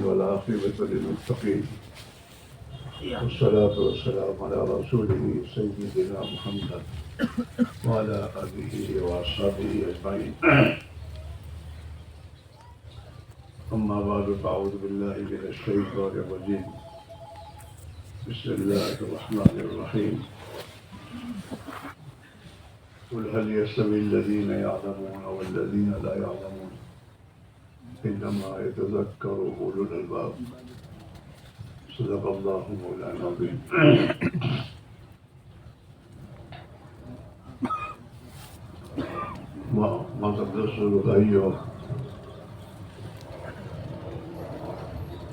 والعاقبة للمتقين والصلاة والسلام على رسوله سيدنا محمد وعلى آله وأصحابه أجمعين. أما بعد فأعوذ بالله من الشيطان الرجيم. بسم الله الرحمن الرحيم. قل هل يستوي الذين يعلمون والذين لا يعلمون إنما يتذكر أولو الألباب. صدق الله مولانا العظيم. مقدس بھائیو،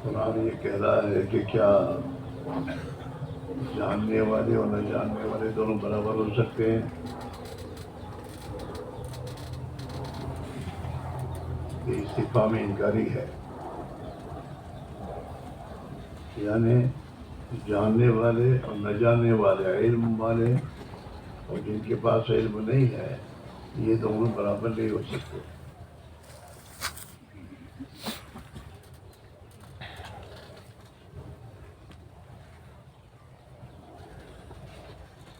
قرآن یہ کہہ رہا ہے کہ کیا جاننے والے اور نہ جاننے والے دونوں برابر ہو سکتے ہیں؟ یہ استفہام انکاری ہے، یعنی جاننے والے اور نہ جاننے والے، علم والے اور جن کے پاس علم نہیں ہے، یہ دونوں برابر نہیں ہو سکتے۔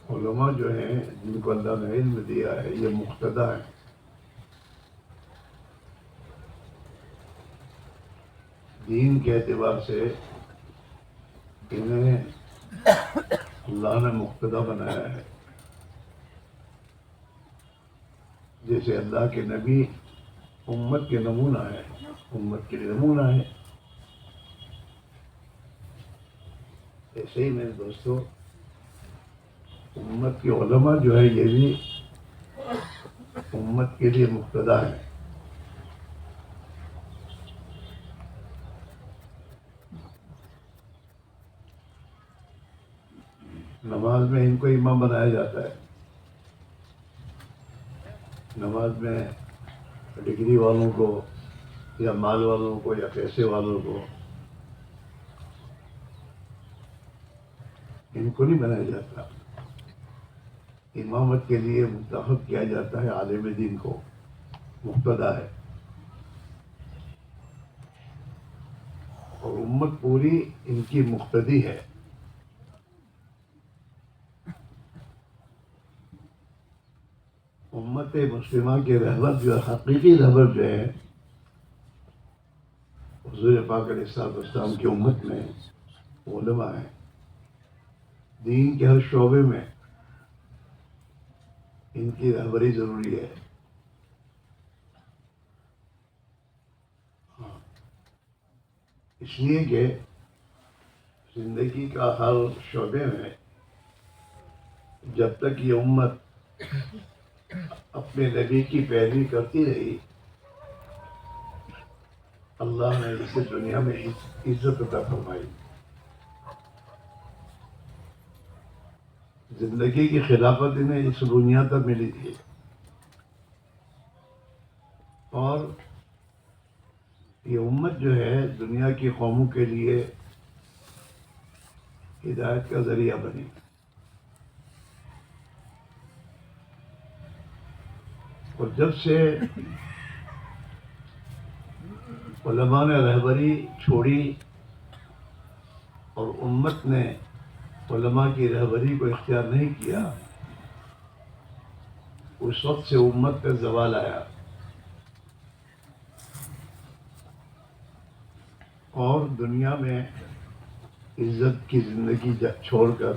علماء جو ہیں جن کو اللہ نے علم دیا ہے، یہ مقتدی ہیں۔ دین کے اعتبار سے انہیں اللہ نے مقتدی بنایا ہے۔ جیسے اللہ کے نبی امت کے نمونہ ہے، امت کے لیے نمونہ ہے، ایسے ہی میرے دوستو امت کے علماء جو ہے یہ بھی امت کے لیے مقتدی ہیں۔ نماز میں ان کو امام بنایا جاتا ہے، نماز میں ڈگری والوں کو یا مال والوں کو یا پیسے والوں کو ان کو نہیں بنایا جاتا، امامت کے لیے منتخب کیا جاتا ہے عالم دین کو، مقتدی ہے، اور امت پوری ان کی مقتدی ہے۔ امت مسلمہ کے رہبر جو حقیقی رہبر جو ہے حضور پاک علیہ السلام کی امت میں علماء ہیں۔ دین کے ہر شعبے میں ان کی رہبری ضروری ہے۔ اس لیے کہ زندگی کا ہر شعبے میں جب تک یہ امت اپنے نبی کی پیروی کرتی رہی، اللہ نے اسے دنیا میں عزت عطا فرمائی۔ زندگی کی خلافت انہیں اس دنیا تک ملی تھی، اور یہ امت جو ہے دنیا کی قوموں کے لیے ہدایت کا ذریعہ بنی۔ اور جب سے علماء نے رہبری چھوڑی اور امت نے علماء کی رہبری کو اختیار نہیں کیا، اس وقت سے امت کا زوال آیا، اور دنیا میں عزت کی زندگی چھوڑ کر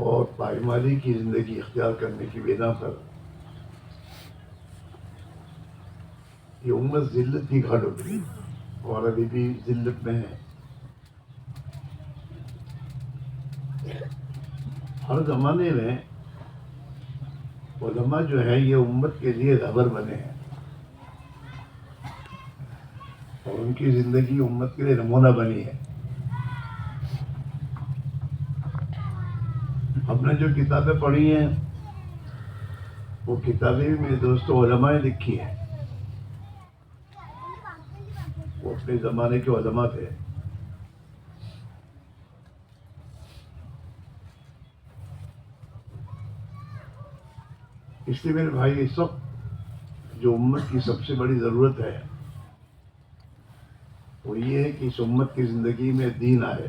اور پائمالی کی زندگی اختیار کرنے کی بنا پر یہ امت ذلت کی گھاٹ اتری، اور ابھی بھی ذلت میں ہے۔ ہر زمانے میں علماء جو ہے یہ امت کے لیے رہبر بنے ہیں، اور ان کی زندگی امت کے لیے نمونہ بنی ہے۔ ہم نے جو کتابیں پڑھی ہیں وہ کتابیں بھی میرے دوستوں علماء نے لکھی ہیں، وہ اپنے زمانے کے علماء تھے۔ اس لیے میرے بھائی اس وقت جو امت کی سب سے بڑی ضرورت ہے وہ یہ ہے کہ اس امت کی زندگی میں دین آئے،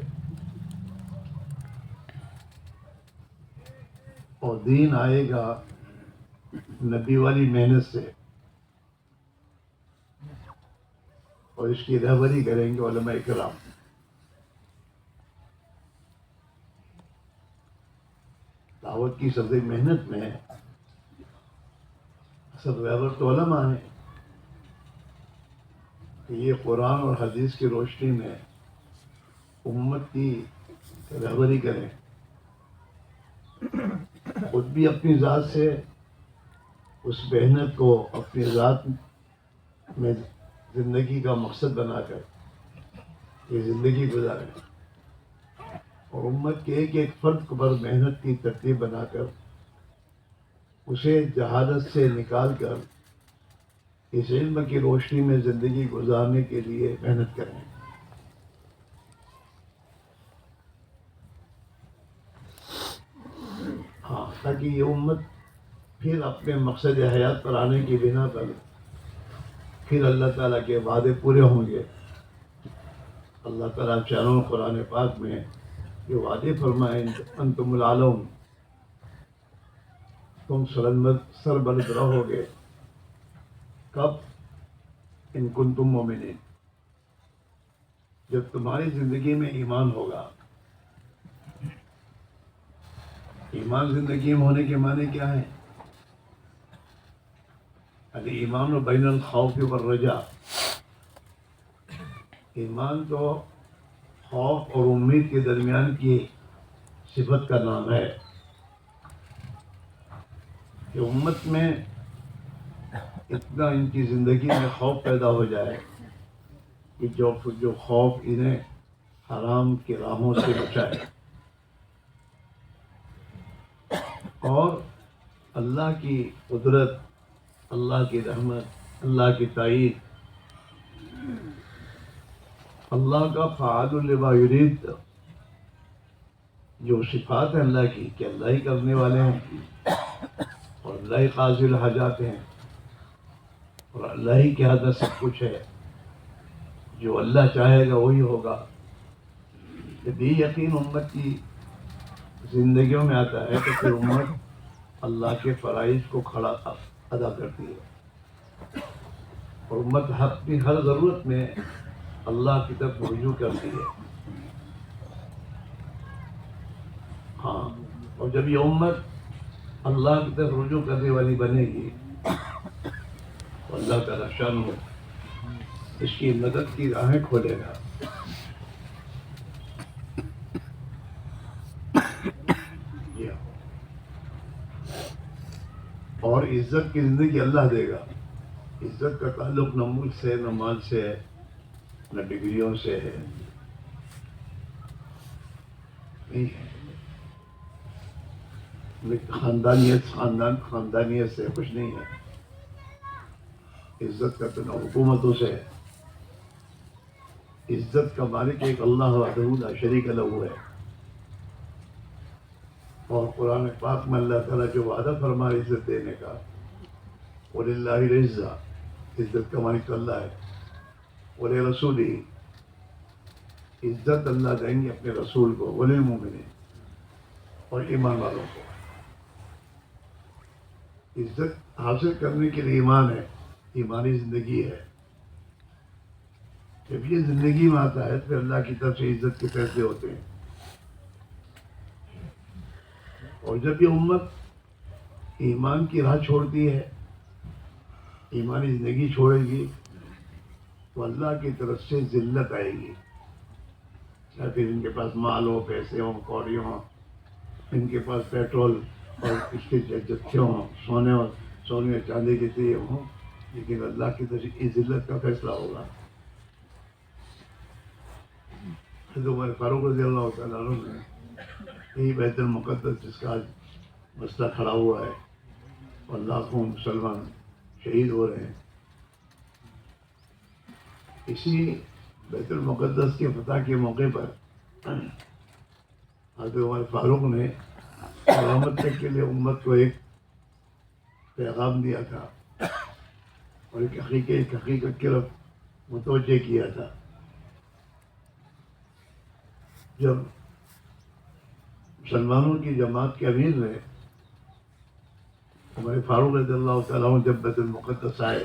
اور دین آئے گا نبی والی محنت سے، اور اس کی رہبری کریں گے علماء کرام۔ دعوت کی سب سے محنت میں اصل رہبر تو علماء ہیں کہ یہ قرآن اور حدیث کی روشنی میں امت کی رہبری کریں، خود بھی اپنی ذات سے اس محنت کو اپنی ذات میں زندگی کا مقصد بنا کر یہ زندگی گزاریں، اور امت کے ایک ایک فرد پر محنت کی ترتیب بنا کر اسے جہالت سے نکال کر اس علم کی روشنی میں زندگی گزارنے کے لیے محنت کریں۔ ہاں، تاکہ یہ امت پھر اپنے مقصد حیات پر آنے کی بنا پر پھر اللہ تعالیٰ کے وعدے پورے ہوں گے۔ اللہ تعالیٰ چاروں قرآن پاک میں یہ وعدے فرمائیں، انتم العالم، تم سربلند رہو گے، کب؟ ان کنتم مومنین، جب تمہاری زندگی میں ایمان ہوگا۔ ایمان زندگی میں ہونے کے معنی کیا ہے؟ ایمان و بین الخوف والرجاء، ایمان تو خوف اور امید کے درمیان کی صفت کا نام ہے، کہ امت میں اتنا ان کی زندگی میں خوف پیدا ہو جائے کہ جو خوف انہیں حرام کی راہوں سے بچائے، اور اللہ کی قدرت، اللہ کی رحمت، اللہ کی تائید، اللہ کا فعال لما یرید، جو صفات ہیں اللہ کی کہ اللہ ہی کرنے والے ہیں، اور اللہ ہی قاضی الحاجات ہیں، اور اللہ ہی کے ہاتھ سب کچھ ہے، جو اللہ چاہے گا وہی ہوگا۔ جب یہ یقین امت کی زندگیوں میں آتا ہے تو پھر امت اللہ کے فرائض کو کھڑا ادا کرتی ہے، اور امت اپنی ہر ضرورت میں اللہ کی طرف رجوع کرتی ہے۔ ہاں، اور جب یہ امت اللہ کی طرف رجوع کرنے والی بنے گی تو اللہ تعالیٰ شان ہو اس کی مدد کی راہیں کھولے گا۔ اور عزت کی زندگی اللہ دے گا۔ عزت کا تعلق نہ ملک سے، نہ مال سے ہے، نہ ڈگریوں سے ہے، نہیں ہے، خاندانیت سے کچھ نہیں ہے۔ عزت کا تو نہ حکومتوں سے ہے۔ عزت کا مالک ایک اللہ وحدہ لا شریک لہ ہے، اور قرآن پاک میں اللہ تعالیٰ جو وعدہ فرمائے عزت دینے کا، وَلِلَّهِ الْعِزَّةُ، عزت کا مالک اللہ ہے، وَلِرَسُولِهِ، عزت اللہ دیں گے اپنے رسول کو، وَلِلْمُؤْمِنِينَ، اور ایمان والوں کو۔ عزت حاصل کرنے کے لیے ایمان ہے، ایمانی زندگی ہے۔ جب یہ زندگی میں آتا ہے پھر اللہ کی طرف سے عزت کے فیصلے ہوتے ہیں، اور جب یہ امت ایمان کی راہ چھوڑتی ہے، ایمانی زندگی چھوڑے گی، تو اللہ کی طرف سے ذلت آئے گی۔ یا پھر ان کے پاس مال ہو، پیسے ہوں، کوڑی ہوں، ان کے پاس پیٹرول اور اس کے جتھے ہوں، سونے اور چاندی کے چیزیں ہوں، لیکن اللہ کی طرف سے ذلت کا فیصلہ ہوگا۔ حضرت عمر فاروق رضی اللہ تعالیٰ عنہ نے یہی بیت المقدس جس کا آج مسئلہ کھڑا ہوا ہے اور لاکھوں مسلمان شہید ہو رہے ہیں، اسی بیت المقدس کے فتح کے موقع پر حضرت عمر فاروق نے قیامت تک کے لیے امت کو ایک پیغام دیا تھا، اور ایک حقیقت کی طرف متوجہ کیا تھا جب مسلمانوں کی جماعت کے امیر نے ہمارے فاروق رضی اللہ تعالیٰ عنہ جب بیت المقدس آئے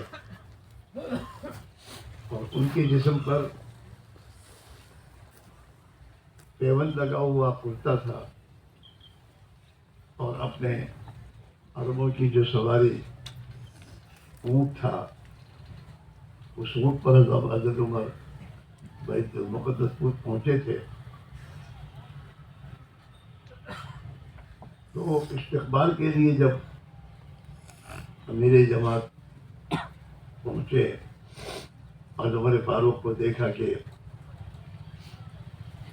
اور ان کے جسم پر پیون لگا ہوا کرتا تھا اور اپنے عربوں کی جو سواری اونٹ تھا، اس اونٹ پر حضرت عمر بیت المقدس پہنچے تھے، تو استقبال کے لیے جب امیر جماعت پہنچے اور عمر فاروق کو دیکھا کہ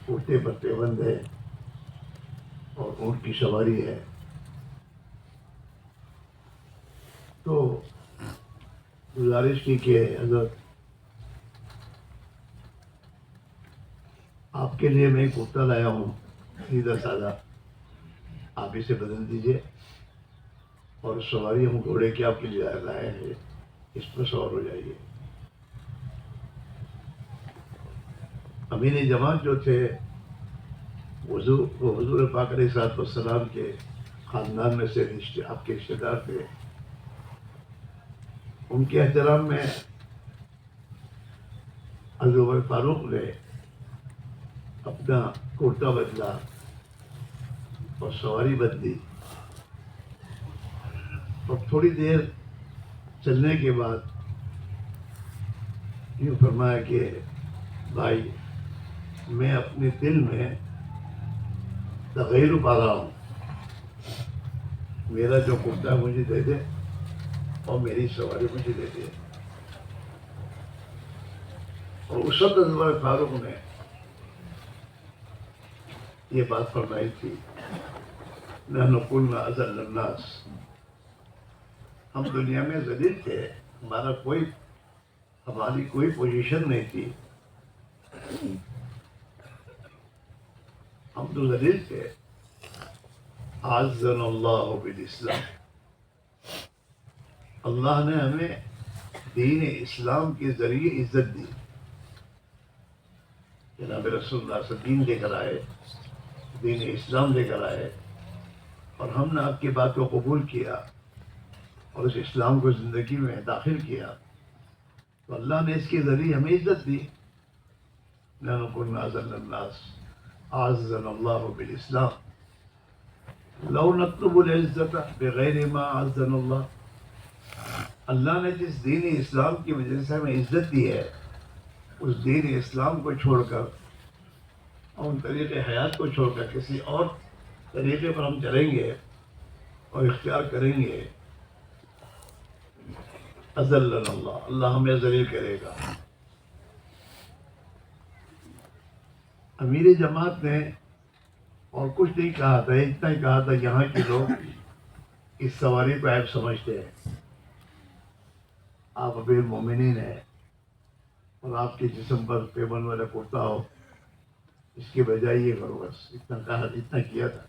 کرتے پر پیوند ہے اور اونٹ کی سواری ہے، تو گزارش کی کہ حضرت آپ کے لیے میں کرتا لایا ہوں سیدھا سادہ، آپ اسے بدل دیجئے اور سواری ہم گھوڑے کے آپ کے لیے لائے ہیں، اس پر سوار ہو جائیے۔ امین جماعت جو تھے وہ حضور پاک علیہ الصلوۃ والسلام کے خاندان میں سے آپ کے رشتے دار تھے۔ ان کے احترام میں حضرت عمر فاروق نے اپنا کرتا بدلا اور سواری بدلی، اور تھوڑی دیر چلنے کے بعد یوں فرمایا کہ بھائی میں اپنے دل میں تغیر پا رہا ہوں، میرا جو کرتا مجھے دے دے اور میری سواری مجھے دے دے۔ اور اس وقت حضرت فاروق نے یہ بات فرمائی تھی، نحن كنا اذل الناس، ہم دنیا میں ذلیل تھے، ہماری کوئی پوزیشن نہیں تھی، ہم تو ذلیل تھے۔ اعزنا اللہ بالاسلام، اللہ نے ہمیں دین اسلام کے ذریعے عزت دی۔ جناب رسول اللہ سے دین لے کر آئے، دین اسلام لے کر آئے، اور ہم نے آپ کی بات کو قبول کیا اور اس اسلام کو زندگی میں داخل کیا، تو اللہ نے اس کے ذریعے ہمیں عزت دی۔ نحن كنا اذل الناس اعزنا اللہ بالاسلام، لو نطلب العزت بغیر ما اعزنا اللہ، اللہ نے جس دین اسلام کی وجہ سے ہمیں عزت دی ہے، اس دین اسلام کو چھوڑ کر اور ان طریقے حیات کو چھوڑ کر کسی اور طریقے پر ہم چلیں گے اور اختیار کریں گے، اذلنا اللہ، اللہ ہمیں ذلیل کرے گا۔ امیر جماعت نے اور کچھ نہیں کہا تھا، اتنا ہی کہا تھا یہاں کے لوگ اس سواری کو عیب سمجھتے ہیں، آپ امیر المومنین ہیں اور آپ کے جسم پر پیبند والا کرتا ہو، اس کے بجائے یہ کرو، بس اتنا کہا، اتنا کیا تھا۔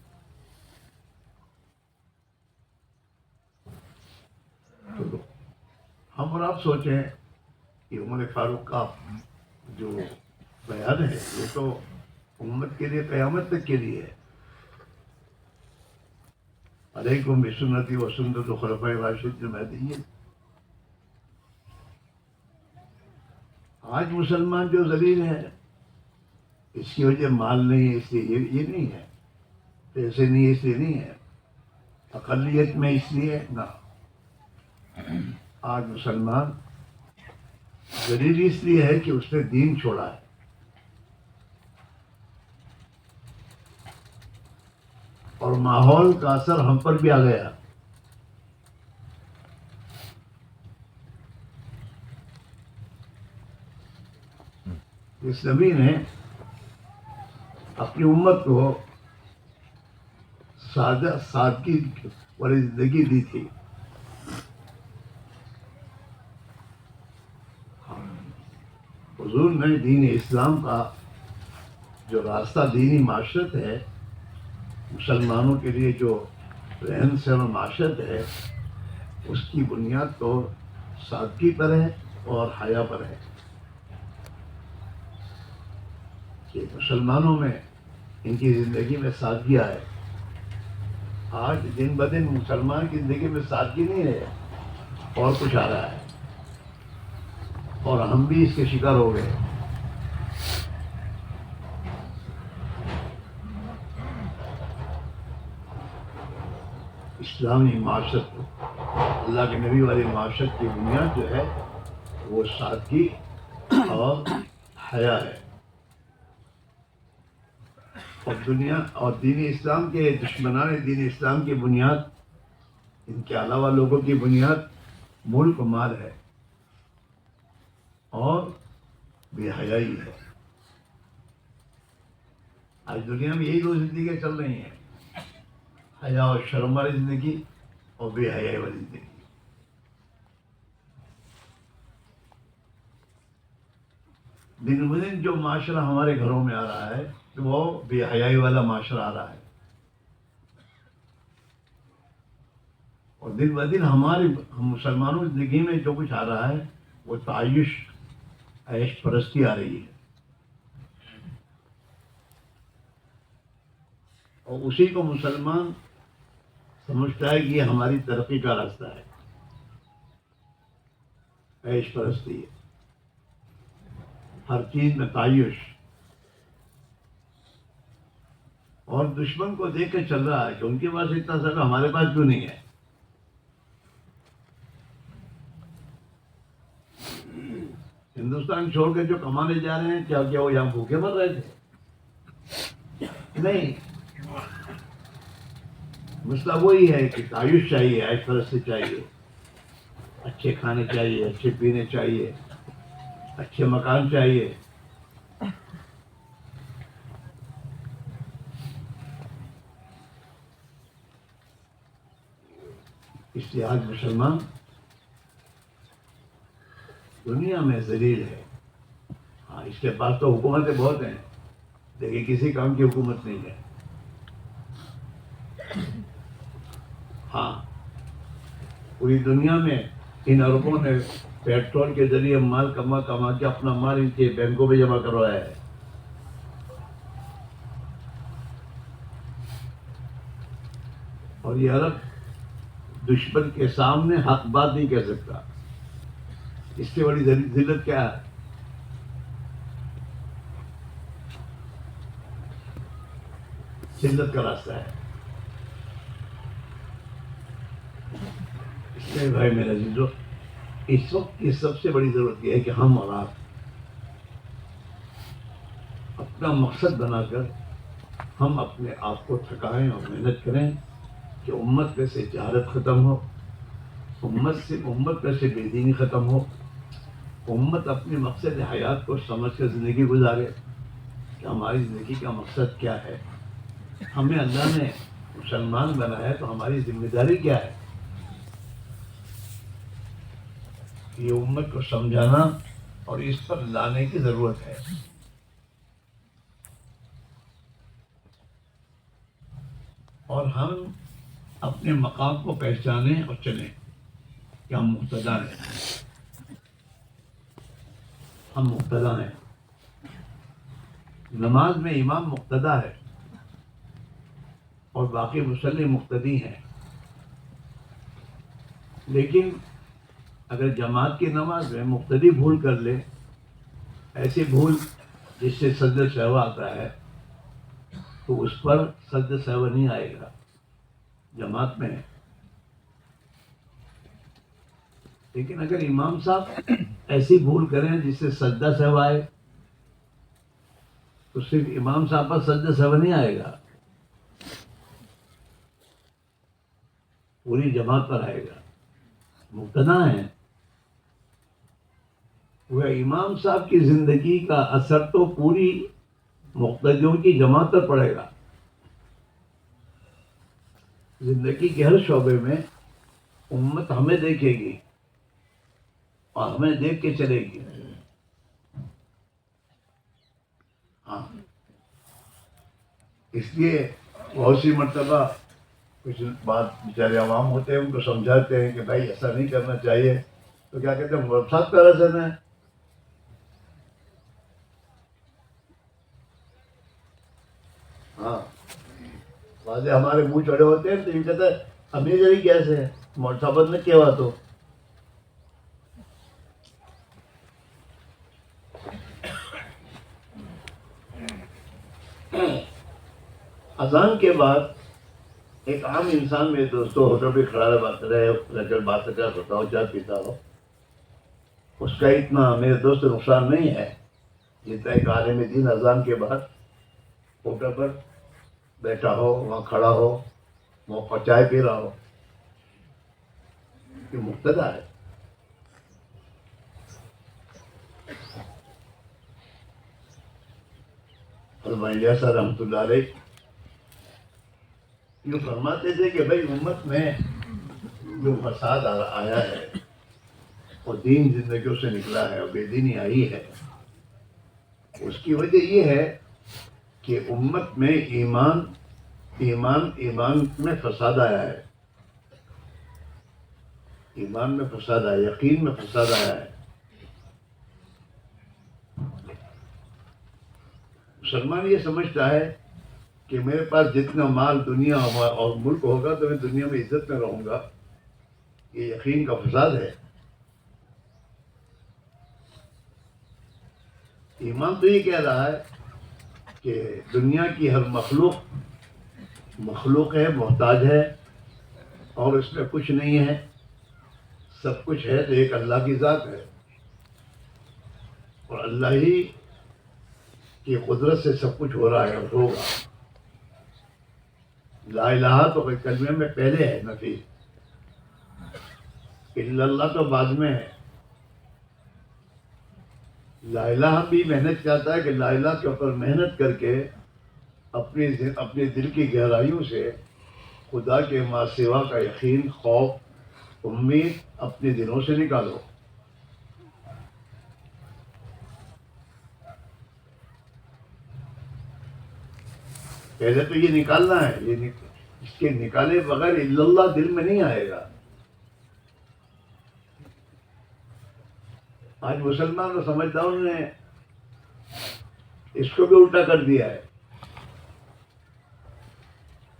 تو ہم اور آپ سوچیں کہ عمر فاروق کا جو بیان ہے یہ تو امت کے لیے قیامت تک کے لیے ہے، علیکم بسنتی و سنت الخلفاء الراشدین المہدیین۔ آج مسلمان جو ذلیل ہیں، اس کی وجہ مال نہیں ہے، اس لیے یہ نہیں ہے، پیسے نہیں ہے اس لیے نہیں ہے، اقلیت میں اس لیے نہ۔ آج مسلمان ذلیل اس لیے ہے کہ اس نے دین چھوڑا ہے، اور ماحول کا اثر ہم پر بھی آ گیا۔ اس نبی نے اپنی امت کو سادگی والی زندگی دی تھی۔ حضور نے دین اسلام کا جو راستہ دینی معاشرت ہے، مسلمانوں کے لیے جو رہن سہن و معاشرت ہے، اس کی بنیاد تو سادگی پر ہے اور حیا پر ہے، کہ مسلمانوں میں ان کی زندگی میں سادگی آئے. آج دن بدن مسلمان کی زندگی میں سادگی نہیں ہے، اور کچھ آ رہا ہے، اور ہم بھی اس کے شکار ہو گئے. اسلامی معاشرت، اللہ کے نبی والی معاشرت کی بنیاد جو ہے وہ سادگی اور حیا ہے. اور دنیا اور دین اسلام کے دشمنان دین اسلام کی بنیاد، ان کے علاوہ لوگوں کی بنیاد ملک و مال ہے اور بے حیائی ہے. آج دنیا میں یہی دو زندگیاں چل رہی ہیں، حیا اور شرم والی زندگی اور بے حیائی والی زندگی. دن بدن جو معاشرہ ہمارے گھروں میں آ رہا ہے وہ بے حیائی والا معاشرہ آ رہا ہے. اور دن بدن ہم مسلمانوں کی زندگی میں جو کچھ آ رہا ہے وہ تعیش، عیش پرستی آ رہی ہے. اور اسی کو مسلمان سمجھتا ہے کہ یہ ہماری ترقی کا راستہ ہے، عیش پرستی ہے، ہر چیز میں تعیش. اور دشمن کو دیکھ کے چل رہا ہے کہ ان کے پاس اتنا سب ہمارے پاس کیوں نہیں ہے. ہندوستان چھوڑ کے جو کمانے جا رہے ہیں، کیا وہ یہاں بھوکے مر رہے تھے؟ نہیں. مسئلہ وہی ہے کہ تعیش چاہیے، عیش پرستی چاہیے، اچھے کھانے چاہیے، اچھے پینے چاہیے، اچھے مکان چاہیے. اس لیے آج مسلمان دنیا میں ذلیل ہے. ہاں، اس کے پاس تو حکومتیں بہت ہیں لیکن کسی کام کی حکومت نہیں ہے. ہاں، پوری دنیا میں ان عربوں نے پیٹرول کے ذریعے مال کما کے اپنا مال ان کے بینکوں میں جمع کروایا ہے. اور یہ عرب دشمن کے سامنے حق بات نہیں کہہ سکتا. اس سے بڑی ذلت کیا ہے؟ ذلت کا راستہ ہے. اس لیے بھائی میرا عزیزو، اس وقت کی سب سے بڑی ضرورت یہ ہے کہ ہم اور آپ اپنا مقصد بنا کر ہم اپنے آپ کو تھکائیں اور محنت کریں کہ امت میں سے جہالت ختم ہو، امت میں سے بے دینی ختم ہو، امت اپنے مقصد حیات کو سمجھ کر زندگی گزارے کہ ہماری زندگی کا مقصد کیا ہے. ہمیں اللہ نے مسلمان بنایا تو ہماری ذمہ داری کیا ہے؟ یہ امت کو سمجھانا اور اس پر لانے کی ضرورت ہے. اور ہم اپنے مقام کو پہچانیں اور چلیں کہ ہم مقتدا ہیں. ہم مقتدا ہیں. نماز میں امام مقتدا ہے اور باقی مصلی مقتدی ہیں. لیکن اگر جماعت کی نماز میں مقتدی بھول کر لے، ایسی بھول جس سے سجدہ سہوا آتا ہے، تو اس پر سجدہ سہوا نہیں آئے گا جماعت میں. لیکن اگر امام صاحب ایسی بھول کریں جس سے سجدہ سہوا آئے تو صرف امام صاحب پر سجدہ سہوا نہیں آئے گا، پوری جماعت پر آئے گا. مقتدا ہیں. وہ امام صاحب کی زندگی کا اثر تو پوری مقتدیوں کی جماعت پر پڑے گا. زندگی کے ہر شعبے میں امت ہمیں دیکھے گی اور ہمیں دیکھ کے چلے گی. ہاں، اس لیے بہت سی مرتبہ کچھ بات بیچارے عوام ہوتے ہیں ان کو سمجھاتے ہیں کہ بھائی ایسا نہیں کرنا چاہیے، تو کیا کہتے ہیں مرتاد کا رسن ہے. ہاں واضح ہمارے منہ چڑے ہوتے ہیں تو یہ کہتا ہے ہمیں جی کیسے ہے مرتبت نے کیا بات ہو. اذان کے بعد ایک عام انسان میرے دوستوں ہوٹل پہ کھڑا رہ بات کرتا ہو چائے پیتا ہو, اس کا اتنا میرے دوست نقصان نہیں ہے جتنا ایک عالم دین اذان کے بعد ہوٹل پر بیٹھا ہو, وہاں کھڑا ہو, وہاں چائے پی رہا ہو. یہ مقتدا ہے. حضرت صاحب رحمۃ اللہ علیہ یوں فرماتے تھے کہ بھائی امت میں جو فساد آیا ہے اور دین زندگیوں سے نکلا ہے اور بے دینی آئی ہے, اس کی وجہ یہ ہے کہ امت میں ایمان میں فساد آیا ہے. ایمان میں فساد آیا, یقین میں فساد آیا ہے. مسلمان یہ سمجھتا ہے کہ میرے پاس جتنا مال دنیا اور ملک ہوگا تو میں دنیا میں عزت میں رہوں گا. یہ یقین کا فساد ہے. ایمان تو یہ کہہ رہا ہے کہ دنیا کی ہر مخلوق ہے, محتاج ہے, اور اس میں کچھ نہیں ہے. سب کچھ ہے تو ایک اللہ کی ذات ہے, اور اللہ ہی کی قدرت سے سب کچھ ہو رہا ہے اور ہوگا. لا الہ تو کلمے میں پہلے ہے نفی, الا اللہ تو بعد میں ہے. لا الہ بھی محنت چاہتا ہے کہ لا الہ کے اوپر محنت کر کے اپنے دل کی گہرائیوں سے خدا کے ما سوا کا یقین, خوف, امید اپنے دلوں سے نکالو. پہلے تو یہ نکالنا ہے, اس کے نکالے بغیر الا اللہ دل میں نہیں آئے گا. آج مسلمان کو سمجھداروں نے اس کو بھی الٹا کر دیا ہے.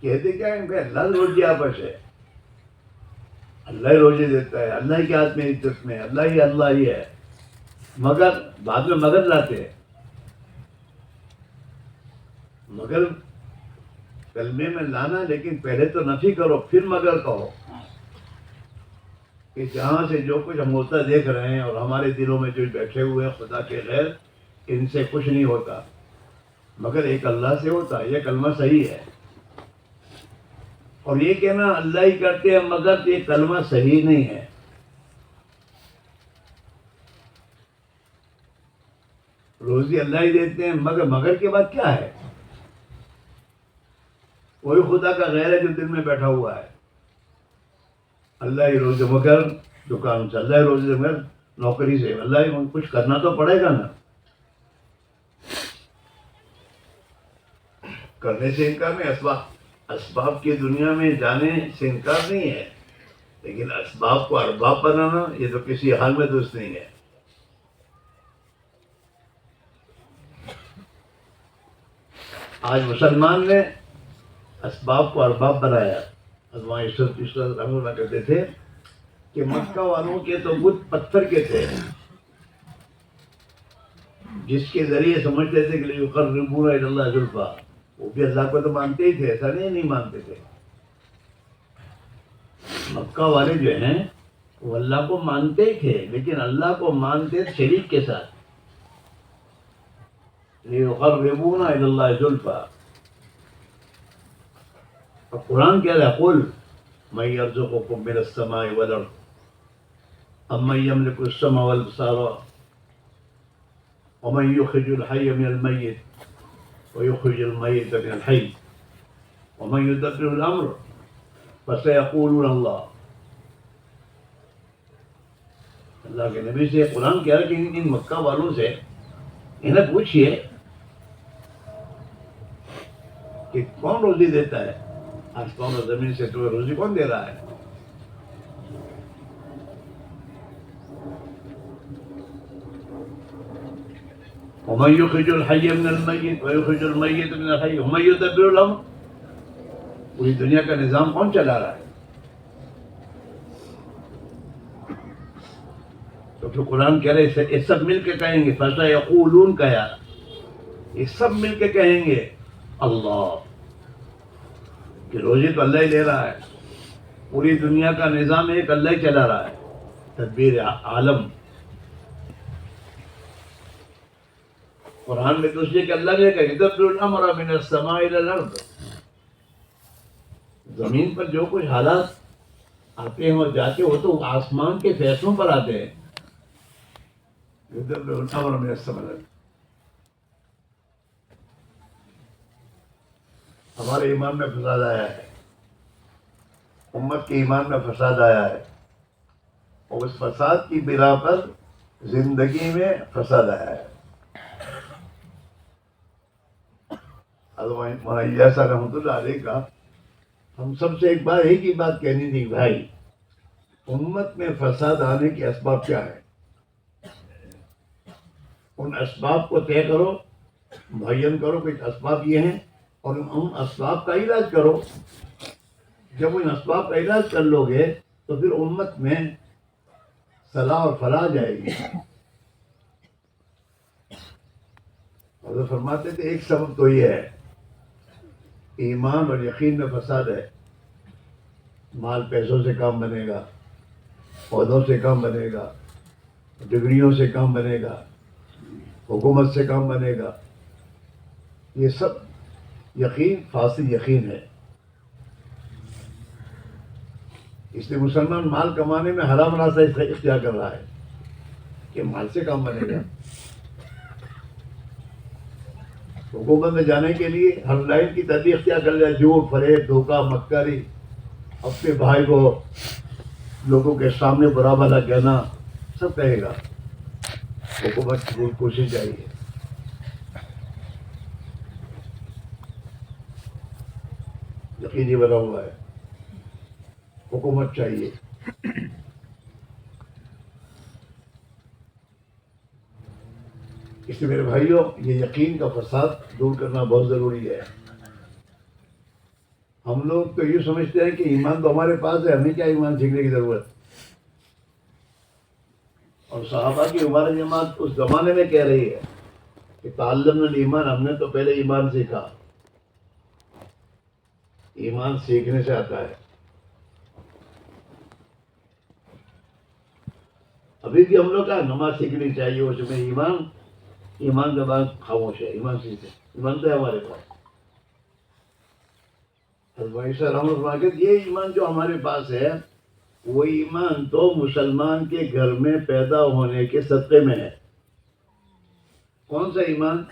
کہتے کیا ہے کہ اللہ روزی آپس ہے, اللہ ہی روزی دیتا ہے, اللہ ہی کے ہاتھ میں عزت میں, اللہ ہی ہے. مگر بعد میں مگر لاتے ہیں. مگر کلمے میں لانا, لیکن پہلے تو نفی کرو پھر مگر کہو کہ جہاں سے جو کچھ ہم ہوتا دیکھ رہے ہیں اور ہمارے دلوں میں جو بیٹھے ہوئے ہیں خدا کے غیر, ان سے کچھ نہیں ہوتا مگر ایک اللہ سے ہوتا ہے. یہ کلمہ صحیح ہے. اور یہ کہنا اللہ ہی کرتے ہیں مگر یہ کلمہ صحیح نہیں ہے. روزی اللہ ہی دیتے ہیں مگر کے بعد کیا ہے؟ وہی خدا کا غیر ہے جو دل میں بیٹھا ہوا ہے. اللہ ہی روزی مگر دکان سے, اللہ ہی روزی مگر نوکری سے, اللہ ہی کچھ کرنا تو پڑے گا نا. کرنے سے انکار نہیں, اسباب کی دنیا میں جانے سے انکار نہیں ہے, لیکن اسباب کو ارباب بنانا یہ تو کسی حال میں درست نہیں ہے. آج مسلمان نے اسباب کو ارباب بنایا. اللہ کہتے تھے کہ مکہ والوں کے تو بت پتھر کے تھے, جس کے ذریعے سمجھتے تھے کہ یقربون الی اللہ زلفیٰ, وہ بھی اللہ کو تو مانتے ہی تھے, ایسا نہیں مانتے تھے. مکہ والے جو ہیں وہ اللہ کو مانتے ہی تھے, لیکن اللہ کو مانتے شریک کے ساتھ. یقربون الی اللہ زلفیٰ. اور قرآن کہہ رہا ہے قل من یرزقکم من السماء والارض امن یملک السمع والابصار ومن یخرج الحی من المیت ویخرج المیت من الحی ومن یدبر الامر فسیقولون اللہ. اللہ کے نبی سے قرآن کہہ رہا کہ ان مکہ والوں سے انہیں پوچھئے کہ کون روزی دیتا ہے, آسمان اور زمین سے تمہیں روزی کون دے رہا ہے؟ ومن يخرج الحي من المیت ويخرج المیت من الحی ومن يدبر الامر. پوری دنیا کا نظام کون چلا رہا ہے؟ تو پھر قرآن کہہ رہے یہ سب مل کے کہیں گے فَسَيَقُولُونَ کا یار، یہ سب مل کے کہیں گے اللہ، کہ روزی تو اللہ ہی لے رہا ہے، پوری دنیا کا نظام ایک اللہ ہی چلا رہا ہے، تدبیر عالم. قرآن میں دوسرے کہ اللہ نے کہا يُدَبِّرُ الْأَمْرَ مِنَ السَّمَاءِ إِلَى الْأَرْضِ. زمین پر جو کچھ حالات آتے ہیں اور جاتے وہ تو آسمان کے فیصلوں پر آتے ہیں. يُدَبِّرُ الْأَمْرَ مِنَ السَّمَاءِ إِلَى الْأرْضِ. ہمارے ایمان میں فساد آیا ہے، امت کے ایمان میں فساد آیا ہے، اور اس فساد کی بنا پر زندگی میں فساد آیا ہے. مولانا الیاس رحمۃ اللہ علیہ کا ہم سب سے ایک بار ایک ہی بات کہنی تھی، بھائی امت میں فساد آنے کے اسباب کیا ہیں؟ ان اسباب کو طے کرو، معین کرو کہ اسباب یہ ہیں، اور ان اسباب کا علاج کرو. جب ان اسباب کا علاج کر لو گے تو پھر امت میں صلاح اور فلاح جائے گی. حضرت فرماتے تھے ایک سبب تو یہ ہے، ایمان اور یقین میں فساد ہے. مال پیسوں سے کام بنے گا، عہدوں سے کام بنے گا، ڈگریوں سے کام بنے گا، حکومت سے کام بنے گا. یہ سب یقین فاسد یقین ہے. اس لیے مسلمان مال کمانے میں حرام راستہ اختیار کر رہا ہے کہ مال سے کام بنے گا. حکومت میں جانے کے لیے ہر لائن کی ترجیح اختیار کر لیا، جھوٹ، فریب، دھوکہ، مکاری، اپنے بھائی کو لوگوں کے سامنے برا بھلا کہنا، سب کہے گا. حکومت کی کوشش چاہیے. یقینی بنا ہوا ہے، حکومت چاہیے. اس لیے میرے بھائیوں یہ یقین کا فساد دور کرنا بہت ضروری ہے. ہم لوگ تو یہ سمجھتے ہیں کہ ایمان تو ہمارے پاس ہے، ہمیں کیا ایمان سیکھنے کی ضرورت. اور صحابہ کی ہماری جماعت اس زمانے میں کہہ رہی ہے کہ تعلمنا الایمان، ہم نے تو پہلے ایمان سیکھا. ایمان سیکھنے سے آتا ہے. ابھی بھی ہم لوگ کا نماز سیکھنی چاہیے، اس میں ایمان کے بعد خاموش ہے، ایمان سیکھے، ایمان تو ہے ہمارے پاس. یہ ایمان جو ہمارے پاس ہے وہ ایمان تو مسلمان کے گھر میں پیدا ہونے کے صدقے میں ہے. کون سا ایمان؟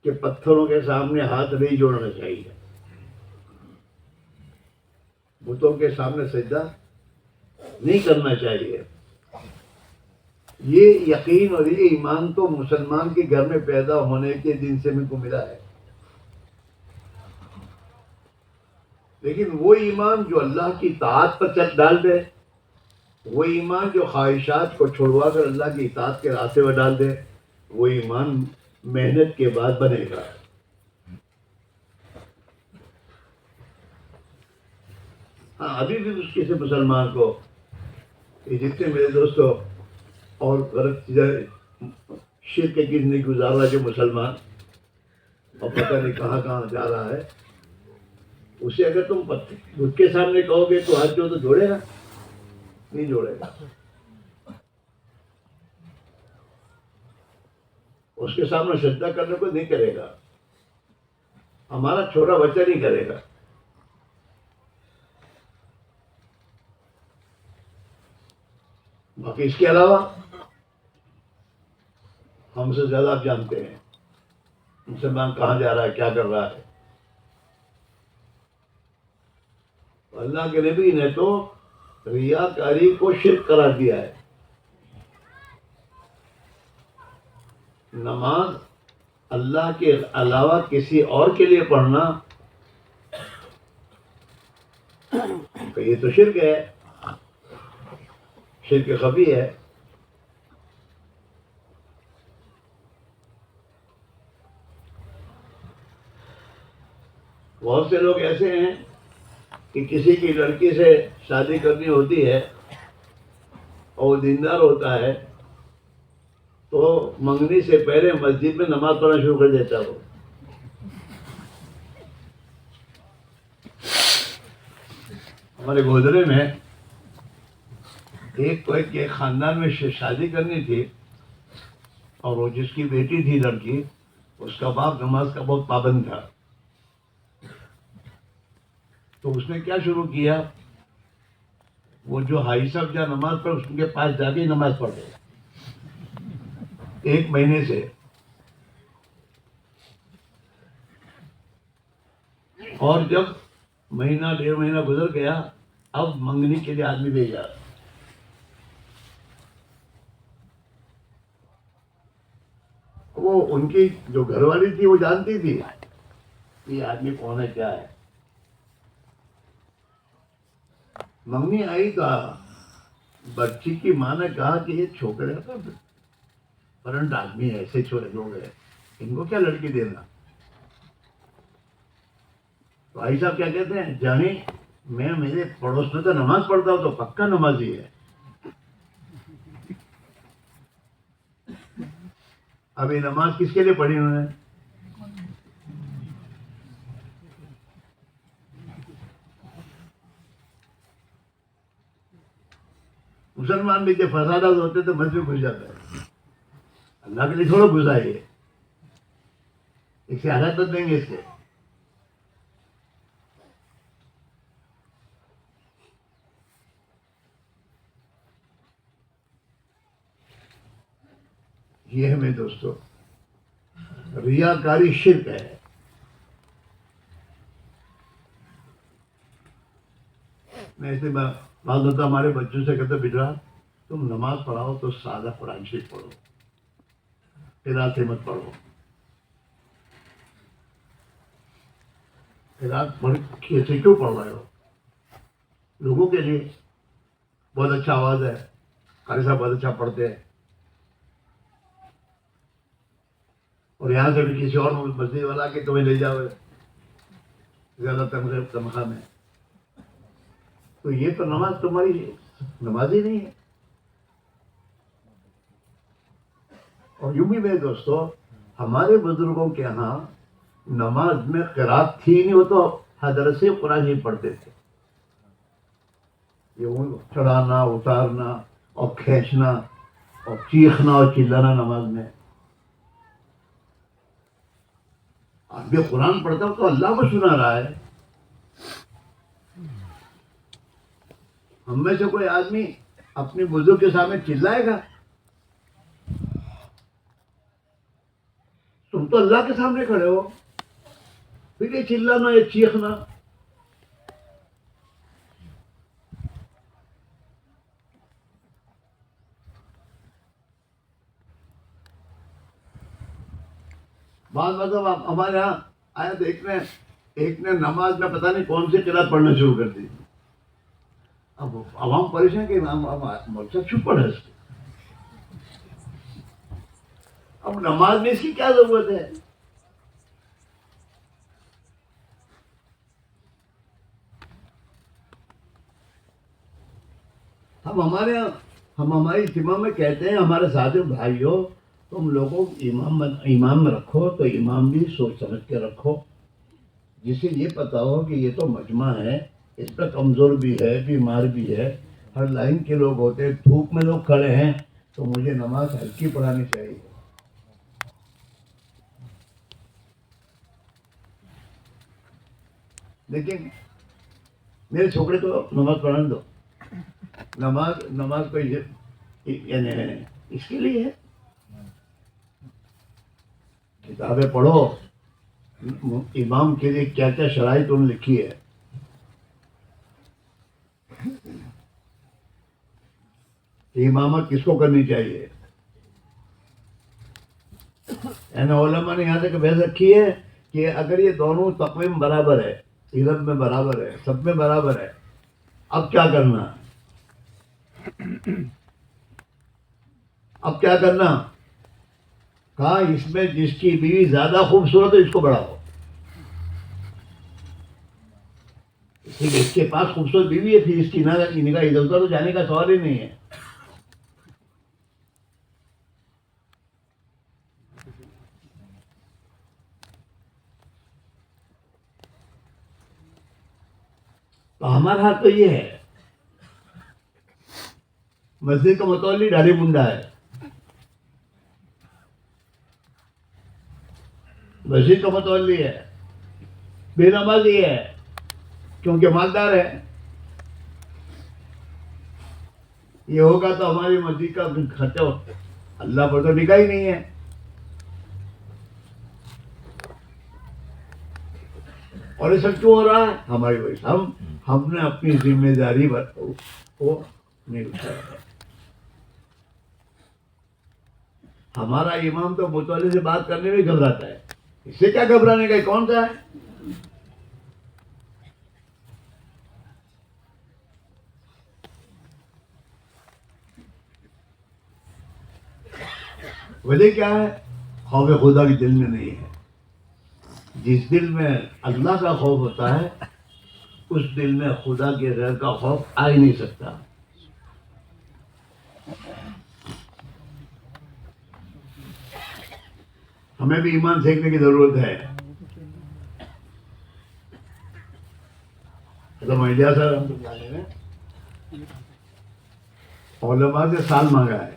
کہ پتھروں کے سامنے ہاتھ نہیں جوڑنا چاہیے، بتوں کے سامنے سجدہ نہیں کرنا چاہیے. یہ یقین اور یہ ایمان تو مسلمان کے گھر میں پیدا ہونے کے دن سے مل کو ملا ہے. لیکن وہ ایمان جو اللہ کی اطاعت پر چل ڈال دے، وہ ایمان جو خواہشات کو چھوڑوا کر اللہ کی اطاعت کے راستے پر ڈال دے، وہ ایمان محنت کے بعد بنے گا. ہاں ابھی بھی اس کسی مسلمان کو، یہ جتنے میرے دوستوں اور غلط شرک کی زندگی گزار رہا ہے جو مسلمان، اور پتہ نہیں کہاں کہاں جا رہا ہے، اسے اگر تم بدھ کے سامنے کہو گے تو ہاتھ جو جوڑے گا؟ نہیں جوڑے گا. اس کے سامنے سجدہ کرنے کو نہیں کرے گا. ہمارا چھوٹا بچہ نہیں کرے گا. باقی اس کے علاوہ ہم سے زیادہ آپ جانتے ہیں مسلمان کہاں جا رہا ہے، کیا کر رہا ہے. اللہ کے نبی نے تو ریاکاری کو شرک قرار دیا ہے. نماز اللہ کے علاوہ کسی اور کے لیے پڑھنا کہ یہ تو شرک ہے، شرک خفی ہے. بہت سے لوگ ایسے ہیں کہ کسی کی لڑکی سے شادی کرنی ہوتی ہے اور وہ دیندار ہوتا ہے تو منگنی سے پہلے مسجد میں نماز پڑھنا شروع کر دیتا ہے وہ. ہمارے گودرے میں ایک خاندان میں شادی کرنی تھی اور وہ جس کی بیٹی تھی لڑکی اس کا باپ نماز کا بہت پابند تھا. تو اس نے کیا شروع کیا, وہ جو حاجی صاحب جہاں نماز پڑھ اس کے پاس جا کے نماز پڑھ رہے 1 مہینے سے. اور جب مہینہ 1.5 مہینہ گزر گیا اب منگنی کے لیے آدمی بھیجا. وہ ان کی جو گھر والی تھی وہ جانتی تھی یہ آدمی کون ہے کیا ہے. منگنی آئی تو بچی کی ماں نے کہا کہ یہ چھوکرے تو کرنٹ آدمی ہے, ایسے چھوڑے لوگ ہیں, ان کو کیا لڑکی دینا. تو بھائی صاحب کیا کہتے ہیں, جانی میں میرے پڑوس میں تو نماز پڑھتا ہوں تو پکا نمازی ہے. ابھی نماز کس کے لیے پڑھی انہوں نے؟ مسلمان بھی جو فسادات ہوتے تو مسجد گھس جاتا ہے. اللہ کے لیے تھوڑا گھسا ہے, اس سے حالت دیں گے اس سے. یہ ہے میرے دوستو, ریاکاری شرک ہے. میں ایسے بعض ہوتا ہمارے بچوں سے کہتے بیٹا تم نماز پڑھاؤ تو سادہ قرآن شریف پڑھو, قرات مت پڑھو. قرات پڑھ کیسے کیوں پڑھ رہے ہو؟ لوگوں کے لیے بہت اچھا آواز ہے, قاری صاحب بہت اچھا پڑھتے ہیں, اور یہاں سے بھی کسی اور مسجد والا کے تمہیں لے جاؤ زیادہ تنخواہ میں, تو یہ تو نماز تمہاری نماز ہی نہیں ہے. اور یوں بھی میرے دوستو ہمارے بزرگوں کے ہاں نماز میں قرات تھی نہیں, وہ تو حضرت سے قرآن ہی پڑھتے تھے. یہ چڑھانا اتارنا اور کھینچنا اور چیخنا اور چلانا نماز میں. اب بھی قرآن پڑھتا ہوں تو اللہ کو سنا رہا ہے. ہم میں سے کوئی آدمی اپنے بزرگ کے سامنے چلائے گا؟ تم تو اللہ کے سامنے کھڑے ہو, پھر یہ چلانا یہ چیخنا. بعض مطلب ہمارے یہاں آیا تو ایک نے نماز میں پتہ نہیں کون سی قرات پڑھنا شروع کر دی. اب عوام پریشان کہ مقصد چھپ پڑا اس کے. اب نماز میں اس کی کیا ضرورت ہے؟ ہم ہماری اجتماع میں کہتے ہیں ہمارے ساتھی بھائیوں تم لوگوں امام میں رکھو تو امام بھی سوچ سمجھ کے رکھو, جسے یہ پتا ہو کہ یہ تو مجمع ہے, اس پہ کمزور بھی ہے بیمار بھی ہے, ہر لائن کے لوگ ہوتے ہیں, دھوپ میں لوگ کھڑے ہیں تو مجھے نماز ہلکی پڑھانی چاہیے. لیکن میرے چھوکرے کو نماز پڑھانے دو. نماز کو یعنی اس کے لیے ہے, کتابیں پڑھو امام کے لیے کیا کیا شرائط انہوں نے لکھی ہے. امامت کس کو کرنی چاہیے؟ علماء نے یہاں تک بحث رکھی ہے کہ اگر یہ دونوں تقویم برابر ہے, علم میں برابر ہے, سب میں برابر ہے, اب کیا کرنا؟ اب کیا کرنا؟ کہا اس میں جس کی بیوی زیادہ خوبصورت ہے اس کو بڑھاؤ. ٹھیک ہے، اس کے پاس خوبصورت بیوی ہے، پھر اس کی نگاہ ادھر ادھر تو جانے کا سوال ہی نہیں ہے. تو ہمارا حال تو یہ ہے، مسجد کا متولی ڈاڑھی منڈا ہے، مسجد کا متولی ہے، بے نمازی ہے کیونکہ مالدار ہے. یہ ہوگا تو ہماری مسجد کا خرچہ اللہ پر تو نگاہ ہی نہیں ہے. اور یہ سب کیوں ہو رہا ہے؟ ہماری وجہ سے. ہم نے اپنی ذمہ داری کو نہیں اٹھایا. ہمارا امام تو متولی سے بات کرنے میں گھبراتا ہے. اس سے کیا گھبرانے کا، کون سا ہے؟ وجہ کیا ہے؟ خوف خدا کی دل میں نہیں ہے. جس دل میں اللہ کا خوف ہوتا ہے اس دل میں خدا کے غیر کا خوف آ ہی نہیں سکتا. ہمیں بھی ایمان سیکھنے کی ضرورت ہے. حضرت الیاس صاحب رحمۃ اللہ علیہ نے علماء سے سال مانگا ہے،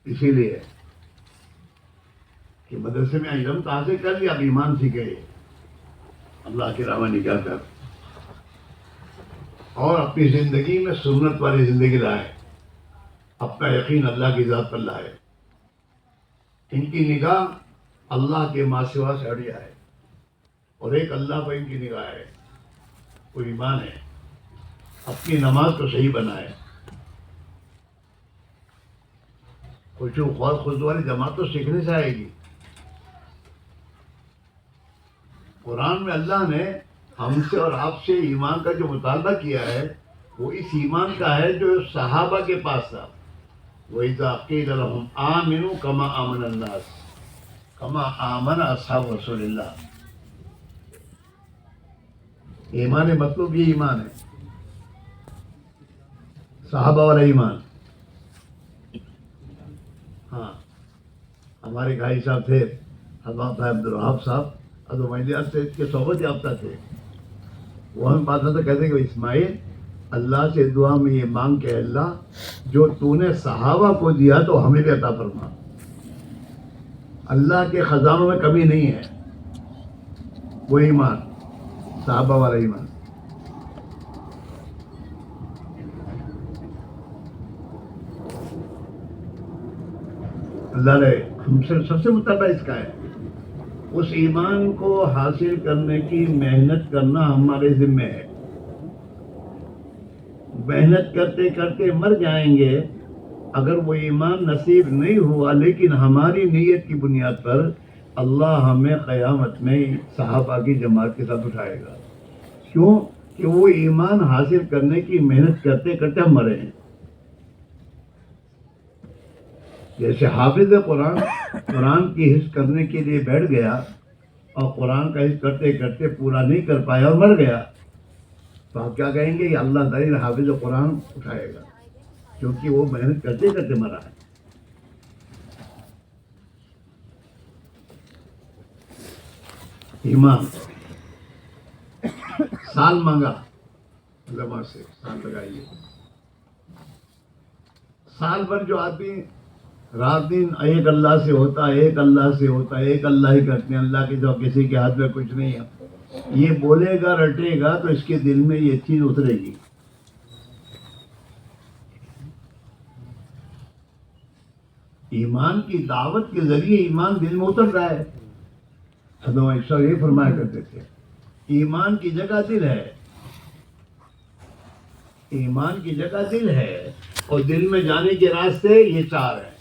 اسی لیے کہ مدرسے میں علم تو حاصل کر لیا، اب ایمان سیکھے اللہ کی راہ میں نکال کر، اور اپنی زندگی میں سنت والی زندگی لائے، اپنا یقین اللہ کی ذات پر لائے. ان کی نگاہ اللہ کے ما سوا سے ہٹیا ہے، اور ایک اللہ پر ان کی نگاہ ہے، وہ ایمان ہے. اپنی نماز کو صحیح بنائے. خشوع و خضوع والی جماعت تو سیکھنے سے آئے گی. قرآن میں اللہ نے ہم سے اور آپ سے ایمان کا جو مطالبہ کیا ہے وہ اس ایمان کا ہے جو صحابہ کے پاس تھا. وَإِذَا قِيلَ لَهُمْ آمِنُوا كَمَا آمَنَ النَّاسُ كَمَا آمَنَ أَصْحَابُ رسول اللہ. ایمان مطلوب یہ ایمان ہے، صحابہ والا ایمان. ہاں، ہمارے بھائی صاحب تھے حضرت عبدالوہاب صاحب، حضرت الیاس سے کے صحبت یافتہ تھے. وہ ہمیں بات تو کہتے کہ اسماعیل اللہ سے دعا میں یہ مانگ کہ اللہ جو تو نے صحابہ کو دیا تو ہمیں بھی عطا فرما. اللہ کے خزانوں میں کمی نہیں ہے. وہ ایمان صحابہ والا ایمان. اللہ نے ہم سے سب سے مطالبہ اس کا ہے. اس ایمان کو حاصل کرنے کی محنت کرنا ہمارے ذمہ ہے. محنت کرتے کرتے مر جائیں گے اگر وہ ایمان نصیب نہیں ہوا، لیکن ہماری نیت کی بنیاد پر اللہ ہمیں قیامت میں صحابہ کی جماعت کے ساتھ اٹھائے گا. کیوں کہ وہ ایمان حاصل کرنے کی محنت کرتے کرتے ہم مرے ہیں. جیسے حافظ قرآن کی حفظ کرنے کے لیے بیٹھ گیا اور قرآن کا حفظ کرتے کرتے پورا نہیں کر پایا اور مر گیا، تو آپ کیا کہیں گے کہ اللہ تعالیٰ حافظ قرآن اٹھائے گا، کیونکہ وہ محنت کرتے کرتے مرا ہے. ایمان سال مانگا علماء سے، سال لگائیے. سال بھر جو آدمی رات دن ایک اللہ سے ہوتا ہے، ایک اللہ سے ہوتا ہے، ایک اللہ ہی کرتے ہیں، اللہ کے جو کسی کے ہاتھ میں کچھ نہیں ہے، یہ بولے گا رٹے گا تو اس کے دل میں یہ چیز اترے گی. ایمان کی دعوت کے ذریعے ایمان دل میں اتر رہا ہے. حضرت یہ فرمایا کرتے تھے ایمان کی جگہ دل ہے. ایمان کی جگہ دل ہے اور دل میں جانے کے راستے یہ چار ہیں.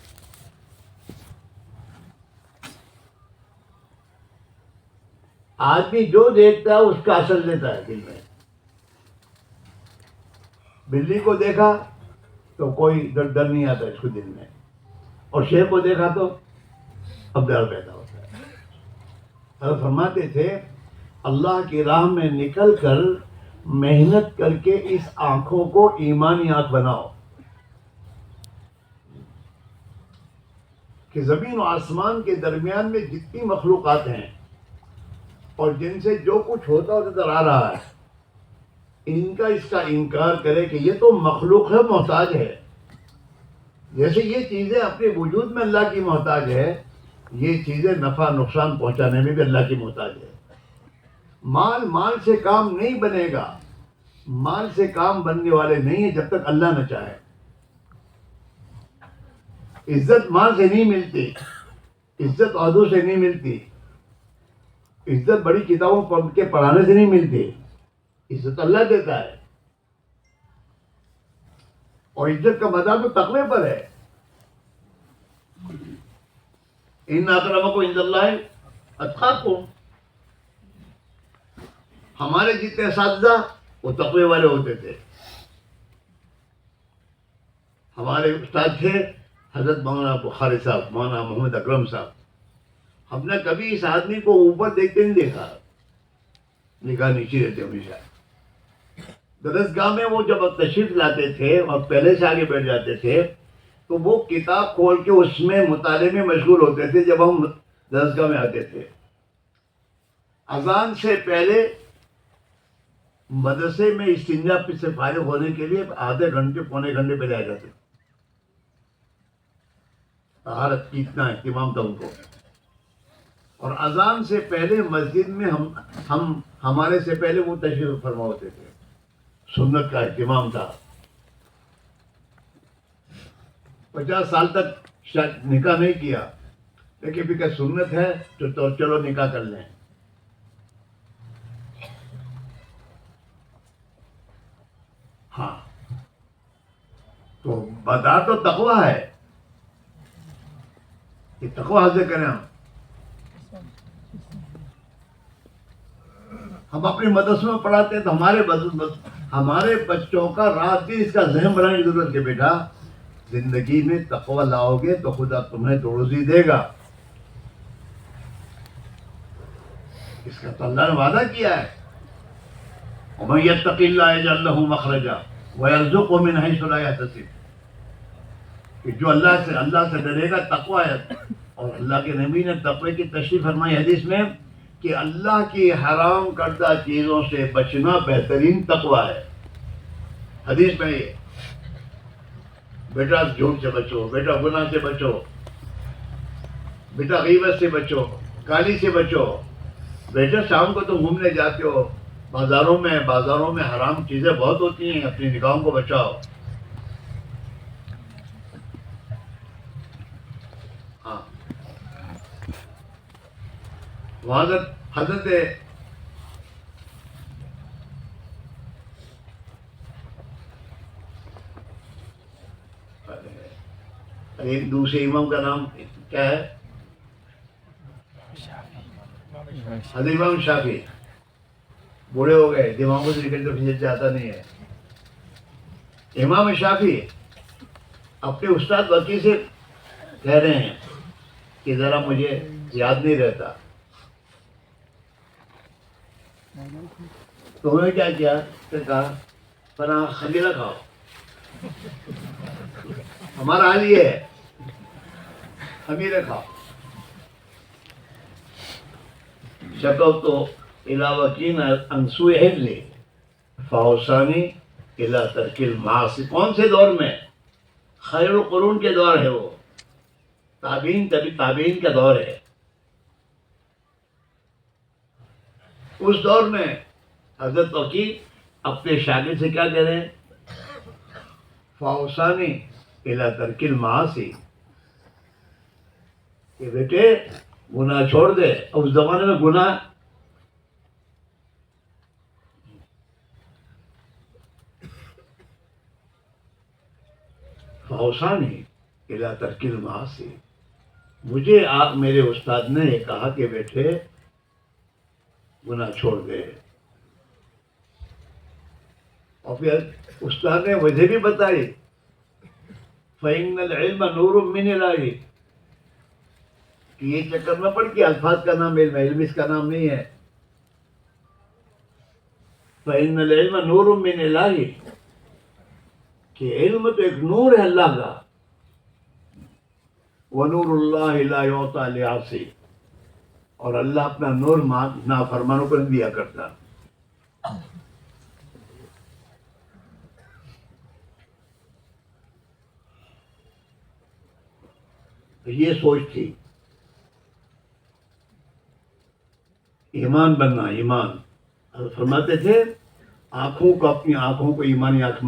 آدمی جو دیکھتا ہے اس کا اثر لیتا ہے دل میں. بلی کو دیکھا تو کوئی ڈر نہیں آتا اس کو دل میں، اور شیر کو دیکھا تو اب ڈر پیدا ہوتا ہے. حضرت فرماتے تھے اللہ کی راہ میں نکل کر محنت کر کے اس آنکھوں کو ایمانی آنکھ بناؤ کہ زمین و آسمان کے درمیان میں جتنی مخلوقات ہیں اور جن سے جو کچھ ہوتا اور نظر آ رہا ہے، ان کا اس کا انکار کرے کہ یہ تو مخلوق ہے، محتاج ہے. جیسے یہ چیزیں اپنے وجود میں اللہ کی محتاج ہے، یہ چیزیں نفع نقصان پہنچانے میں بھی اللہ کی محتاج ہے. مال سے کام نہیں بنے گا، مال سے کام بننے والے نہیں ہیں جب تک اللہ نہ چاہے. عزت مال سے نہیں ملتی، عزت عہدوں سے نہیں ملتی، عزت بڑی کتابوں پڑھ کے پڑھانے سے نہیں ملتی. عزت اللہ دیتا ہے، اور عزت کا مدار تو تقوی پر ہے. ان اکرمکم عند اللہ اتقاکم. ہمارے جتنے اساتذہ وہ تقوی والے ہوتے تھے. ہمارے استاد تھے حضرت مولانا بخاری صاحب، مولانا محمد اکرم صاحب. ہم نے کبھی اس آدمی کو اوپر دیکھتے نہیں دیکھا، نگاہ نیچی رہتے ہمیشہ. درسگاہ میں وہ جب تشریف لاتے تھے اور پہلے سے آگے بیٹھ جاتے تھے تو وہ کتاب کھول کے اس میں مطالعے میں مشغول ہوتے تھے. جب ہم درسگاہ میں آتے تھے اذان سے پہلے مدرسے میں استنجا سے فارغ ہونے کے لیے آدھے گھنٹے پونے گھنٹے پہلے آ جاتے. طہارت کی اتنا اہتمام تھا ان کو. اور اذان سے پہلے مسجد میں ہمارے سے پہلے وہ تشریف فرما ہوتے تھے. سنت کا اہتمام تھا. 50 سال تک نکاح نہیں کیا، لیکن پھر کہ سنت ہے تو چلو نکاح کر لیں. ہاں تو بتا تو تقوی ہے کہ تقوی حاصل کریں. ہم اپنے مدرسوں میں پڑھاتے ہیں تو ہمارے بچوں کا رات دن اس کا ذہن بنانے کی ضرورت ہے. بیٹا زندگی میں تقوی لاؤ گے تو خدا تمہیں تو روزی دے گا. اس کا تو اللہ نے وعدہ کیا ہے. وَمَن يَتَّقِ اللَّهَ يَجْعَل لَّهُ مَخْرَجًا وَيَرْزُقْهُ مِنْ حَيْثُ لَا يَحْتَسِبُ. کہ جو اللہ سے ڈرے گا، تقوی ہے. اور اللہ کے نبی نے تقوی کی تشریح فرمائی حدیث میں کہ اللہ کی حرام کردہ چیزوں سے بچنا بہترین تقوی ہے. حدیث میں یہ بیٹا جھوٹ سے بچو، بیٹا گناہ سے بچو، بیٹا غیبت سے بچو، گالی سے بچو. بیٹا شام کو تم گھومنے جاتے ہو بازاروں میں حرام چیزیں بہت ہوتی ہیں، اپنی نگاہوں کو بچاؤ. ہاں وہاں حضرت ایک دوسرے امام کا نام کیا ہے؟ حضرت امام شافعی. بوڑھے ہو گئے، دماغوں سے نکل تو فجر جاتا نہیں ہے. امام شافعی اپنے استاد وکی سے کہہ رہے ہیں کہ ذرا مجھے یاد نہیں رہتا. تو انہوں نے کیا کیا؟ پھر کہا فلاں خمیرہ کھاؤ. ہمارا حال یہ ہے، خمیرہ کھاؤ. شکوت تو علاوقین انسوء حفظی فاوصانی الی ترک المعاصی. کون سے دور میں؟ خیر القرون کے دور ہے، وہ تابعین کا دور ہے. اس دور میں حضرت وکی اپنے شاگرد سے کیا کہہ رہے ہیں؟ فاوصانی الی ترک المعاصی، کہ بیٹے گناہ چھوڑ دے. اس زمانے میں گناہ فاوصانی الی ترک المعاصی. مجھے میرے استاد نے یہ کہا کہ بیٹے گناہ چھوڑ دے. اور پھر استاد نے وجہ بھی بتائی فَإِنَّ الْعِلْمَ نُورٌ مِّنْ إِلَٰهِ. کہ یہ چکر نہ پڑ کے الفاظ کا نام علم ہے، علم اس کا نام نہیں ہے. فإن العلم نور من الہی، کہ علم تو ایک نور ہے اللہ کا. ونور اللہ لا یعطی لعاصی، اور اللہ اپنا نور نافرمانوں کو نہیں دیا کرتا. یہ سوچ تھی. ایمان بننا، ایمان فرماتے تھے آنکھوں کو، اپنی آنکھوں کو ایمانی آنکھ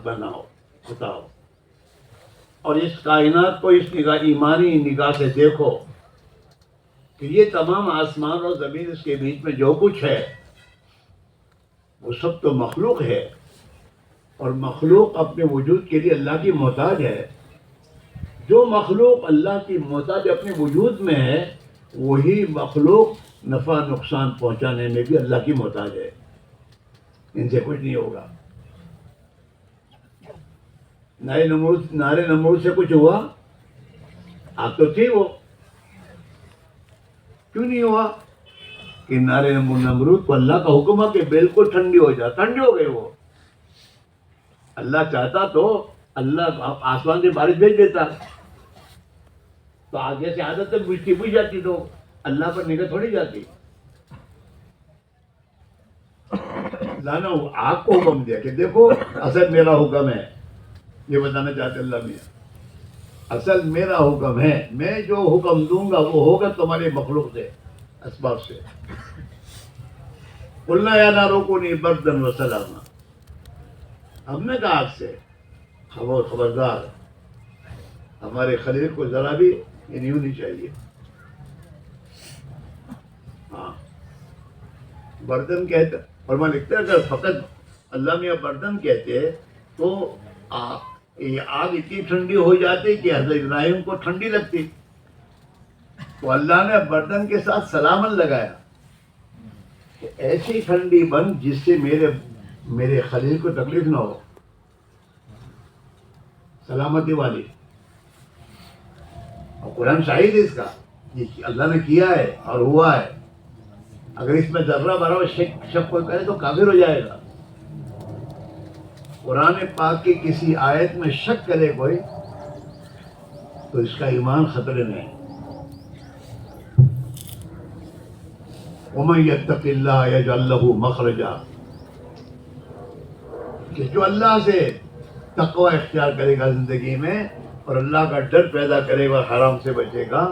بناؤ، بتاؤ، اور اس کائنات کو اس نگاہ، ایمانی نگاہ سے دیکھو کہ یہ تمام آسمان اور زمین، اس کے بیچ میں جو کچھ ہے وہ سب تو مخلوق ہے، اور مخلوق اپنے وجود کے لیے اللہ کی محتاج ہے. جو مخلوق اللہ کی محتاج اپنے وجود میں ہے، وہی مخلوق نفع نقصان پہنچانے میں بھی اللہ کی محتاج ہے. ان سے کچھ نہیں ہوگا. نارے نمرود سے کچھ ہوا؟ آپ تو تھی وہ، کیوں نہیں ہوا؟ کہ نارے نمرود کو اللہ کا حکم ہے کہ بالکل ٹھنڈی ہو جائے، ٹھنڈی ہو گئی وہ. اللہ چاہتا تو اللہ آسمان سے بارش بھیج دیتا، تو آگے سے عادت تک بجھ جاتی، تو اللہ پر نگاہ تھوڑی جاتی. لانا آگ کو حکم دیا کہ دیکھو اصل میرا حکم ہے. یہ بتانا چاہتے اللہ میاں، اصل میرا حکم ہے، میں جو حکم دوں گا وہ ہوگا تمہارے مخلوق سے، اسباب سے. قلنا یا نار کونی بردا وسلاما، ہم نے کہا آگ سے خبردار، ہمارے خلیل کو ذرا بھی یہ نہیں ہونی چاہیے. ہاں بردن کہتے، اور میں لکھتا ہے اگر فقط اللہ میاں بردن کہتے تو یہ آگ اتنی ٹھنڈی ہو جاتی کہ حضرت ابراہیم کو ٹھنڈی لگتی. تو اللہ نے بردن کے ساتھ سلامن لگایا کہ ایسی ٹھنڈی بن جس سے میرے خلیل کو تکلیف نہ ہو، سلامتی والی. اور قرآن شاہد ہے اس کا، یہ اللہ نے کیا ہے اور ہوا ہے. اگر اس میں ذرہ برابر شک کوئی کرے تو کافر ہو جائے گا. قرآن پاک کی کسی آیت میں شک کرے کوئی تو اس کا ایمان خطرے میں ہے. وَمَن يَتَّقِ اللَّهَ يَجْعَل لَّهُ مَخْرَجًا، کہ جو اللہ سے تقوی اختیار کرے گا زندگی میں اور اللہ کا ڈر پیدا کرے گا، حرام سے بچے گا،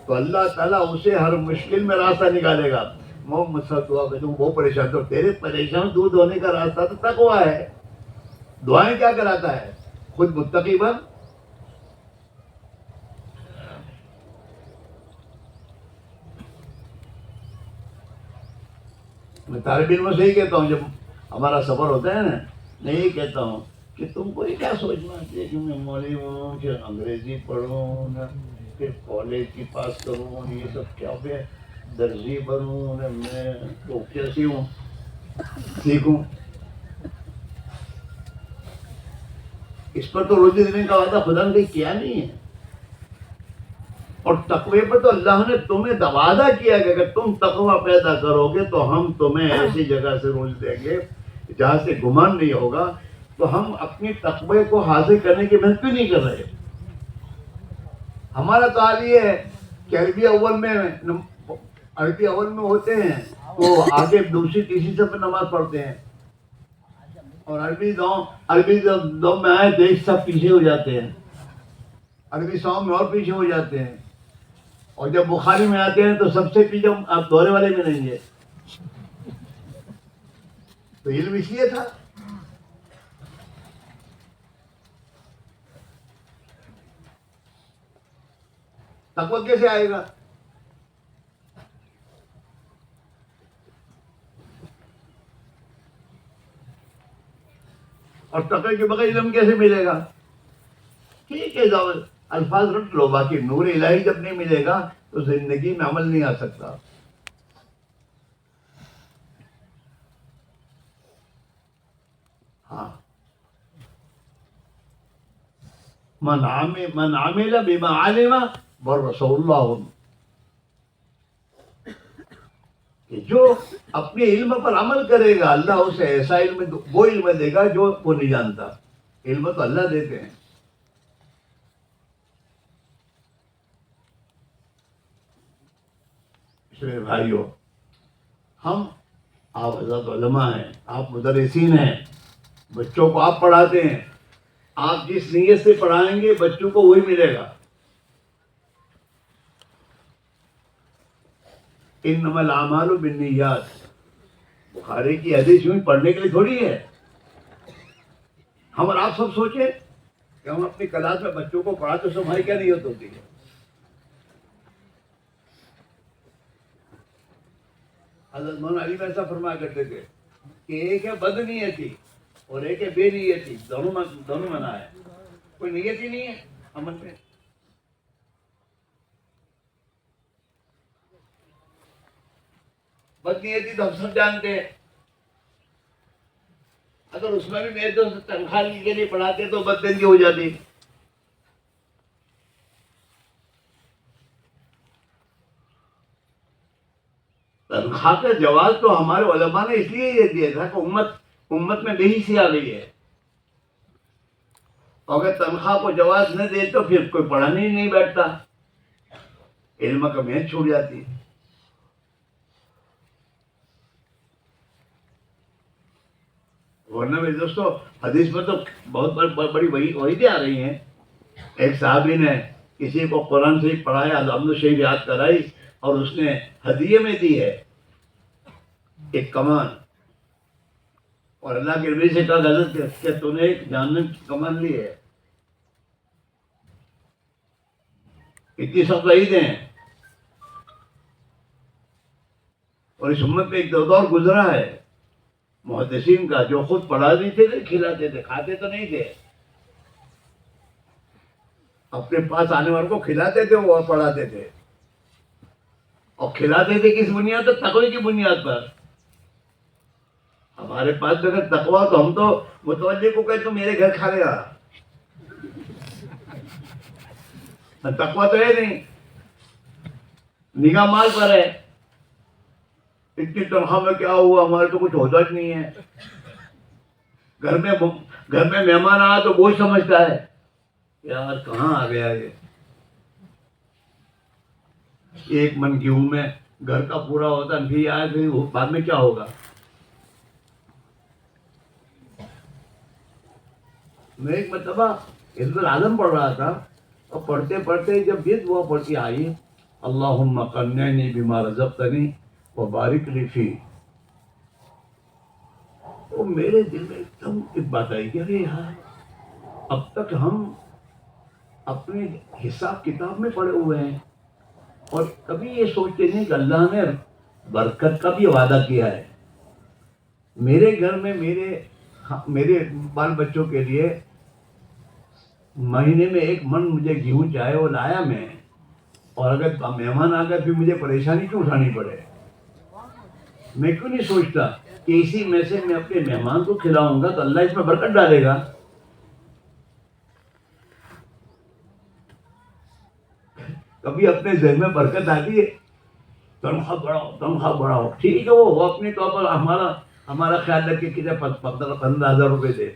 تو اللہ تعالیٰ اسے ہر مشکل میں راستہ نکالے گا. محمد صلی اللہ علیہ وسلم وہ پریشان، تو تیرے پریشان دور ہونے کا راستہ تو تقوی ہے. دعائیں کیا کراتا ہے؟ خود متقی بن. میں طالب علموں سے ہی کہتا ہوں جب ہمارا سفر ہوتا ہے نا، میں یہی کہتا ہوں کہ تم کو یہ کیا سوچنا چاہیے کہ میں مولوی ہوں، کہ انگریزی پڑھوں نا، پھر کالج کی پاس کروں، یہ سب کیا پہ درزی بنوں نا، میں تو کیسی ہوں سیکھوں. اس پر تو روزی دینے کا وعدہ خدا نے کیا نہیں ہے. اور تقوی پر تو اللہ نے تمہیں وعدہ کیا کہ اگر تم تقوی پیدا کرو گے تو ہم تمہیں ایسی جگہ سے روز دیں گے جہاں سے گمان نہیں ہوگا. تو ہم اپنی تقوی کو حاصل کرنے کی محنت کیوں نہیں کر رہے؟ ہمارا تو حال یہ ہے کہ عربی اول میں ہوتے ہیں تو آگے دوسری تیسری سب نماز پڑھتے ہیں، اور عربی دو میں آئے دیکھ سب پیچھے ہو جاتے ہیں، عربی سو میں اور پیچھے ہو جاتے ہیں، اور جب بخاری میں آتے ہیں تو سب سے پیچھے آپ دورے والے میں نہیں ہے. تو علم اس لیے تھا. تقویٰ کیسے آئے گا؟ اور تقوی کے بغیر علم کیسے ملے گا؟ ٹھیک ہے الفاظ رٹ لو، باقی نور الہی جب نہیں ملے گا تو زندگی میں عمل نہیں آ سکتا. ہاں من عمل بما علم ورسول اللہ، کہ جو اپنے علم پر عمل کرے گا اللہ اسے ایسا علم وہ علم دے گا جو وہ نہیں جانتا. علم تو اللہ دیتے ہیں. اس لیے بھائیو، آپ حضرت علماء ہیں، آپ مدرسین ہیں، بچوں کو آپ پڑھاتے ہیں. آپ جس نیت سے پڑھائیں گے بچوں کو وہی ملے گا. انما الاعمال بالنیات، بخاری کی حدیث یوں پڑھنے کے لیے تھوڑی ہے. ہم اور آپ سب سوچیں کہ ہم اپنی کلاس میں بچوں کو پڑھاتے تو ہماری کیا نیت ہوتی ہے. حضرت مولانا علی میں ایسا فرمایا کرتے تھے کہ ایک ہے بد نیتی اور ایک ہے بے نیتی، دونوں منع ہے. کوئی نیت ہی نہیں ہے عمل میں. بد نیتی تو ہم سب جانتے ہیں. اگر اس میں بھی میرے دوست تنخواہ کے لیے پڑھاتے تو بددنگی ہو جاتی. تنخواہ کا جواز تو ہمارے علماء نے اس لیے یہ دیا تھا کہ امت میں بے حسی آ گئی ہے. اگر تنخواہ کو جواز نہ دے تو پھر کوئی پڑھانے ہی نہیں بیٹھتا، علم کا محنت چھوٹ جاتی. ورنہ میرے دوستو حدیث میں تو بہت بڑی وعیدیں آ رہی ہیں. ایک صحابی نے کسی کو قرآن شریف پڑھایا، الحمد شریف یاد کرائی، اور اس نے ہدیے میں دی ہے ایک کمان. اور اللہ کے نبی سے کہا حضرت کہ تو نے ایک جہنم کی کمان لی ہے. اتنی سب عیدیں ہیں. اور اس امت میں ایک دور گزرا ہے محدثین کا، جو خود پڑھاتے تھے کھلاتے تھے، کھاتے تو نہیں تھے. اپنے پاس آنے والوں کو کھلاتے تھے وہ پڑھاتے تھے. اور کھلاتے تھے کس بنیاد پر؟ تقوی کی بنیاد پر. ہمارے پاس اگر تقوی تو ہم تو متوجہ کو کہے تو میرے گھر کھا لے گا. تقوی تو ہے نہیں، نگاہ مال پر ہے. اتنی تنخواہ میں کیا ہوا، ہمارے تو کچھ ہوتا ہی نہیں ہے. گھر میں مہمان آیا تو وہی سمجھتا ہے یار کہاں آ گیا یہ. ایک من گیہوں میں گھر کا پورا ہوتا نہیں آیا تو بعد میں کیا ہوگا. میں ایک مرتبہ حزب اعظم پڑھ رہا تھا اور پڑھتے پڑھتے جب یہ دعا پڑھتی آئی، اللہم قنعنی بما رزقتنی وبارک لی فیہ، تو میرے دل میں ایک دم ایک بات آئی کہ ارے یار اب تک ہم اپنے حساب کتاب میں پڑے ہوئے ہیں اور کبھی یہ سوچتے نہیں کہ اللہ نے برکت کا بھی وعدہ کیا ہے. میرے گھر میں میرے بال بچوں کے لیے مہینے میں ایک من مجھے گیہوں چاہے وہ لایا میں، اور اگر مہمان آ گئے پھر مجھے پریشانی کیوں اٹھانی پڑے. میں کیوں نہیں سوچتا کہ اسی میں سے میں اپنے مہمان کو کھلاؤں گا تو اللہ اس میں برکت ڈالے گا. کبھی اپنے ذہن میں برکت آتی ہے تنخواہ بڑھاؤ ٹھیک ہے، وہ اپنے طور پر ہمارا خیال رکھے کہ 15,000 روپے دے،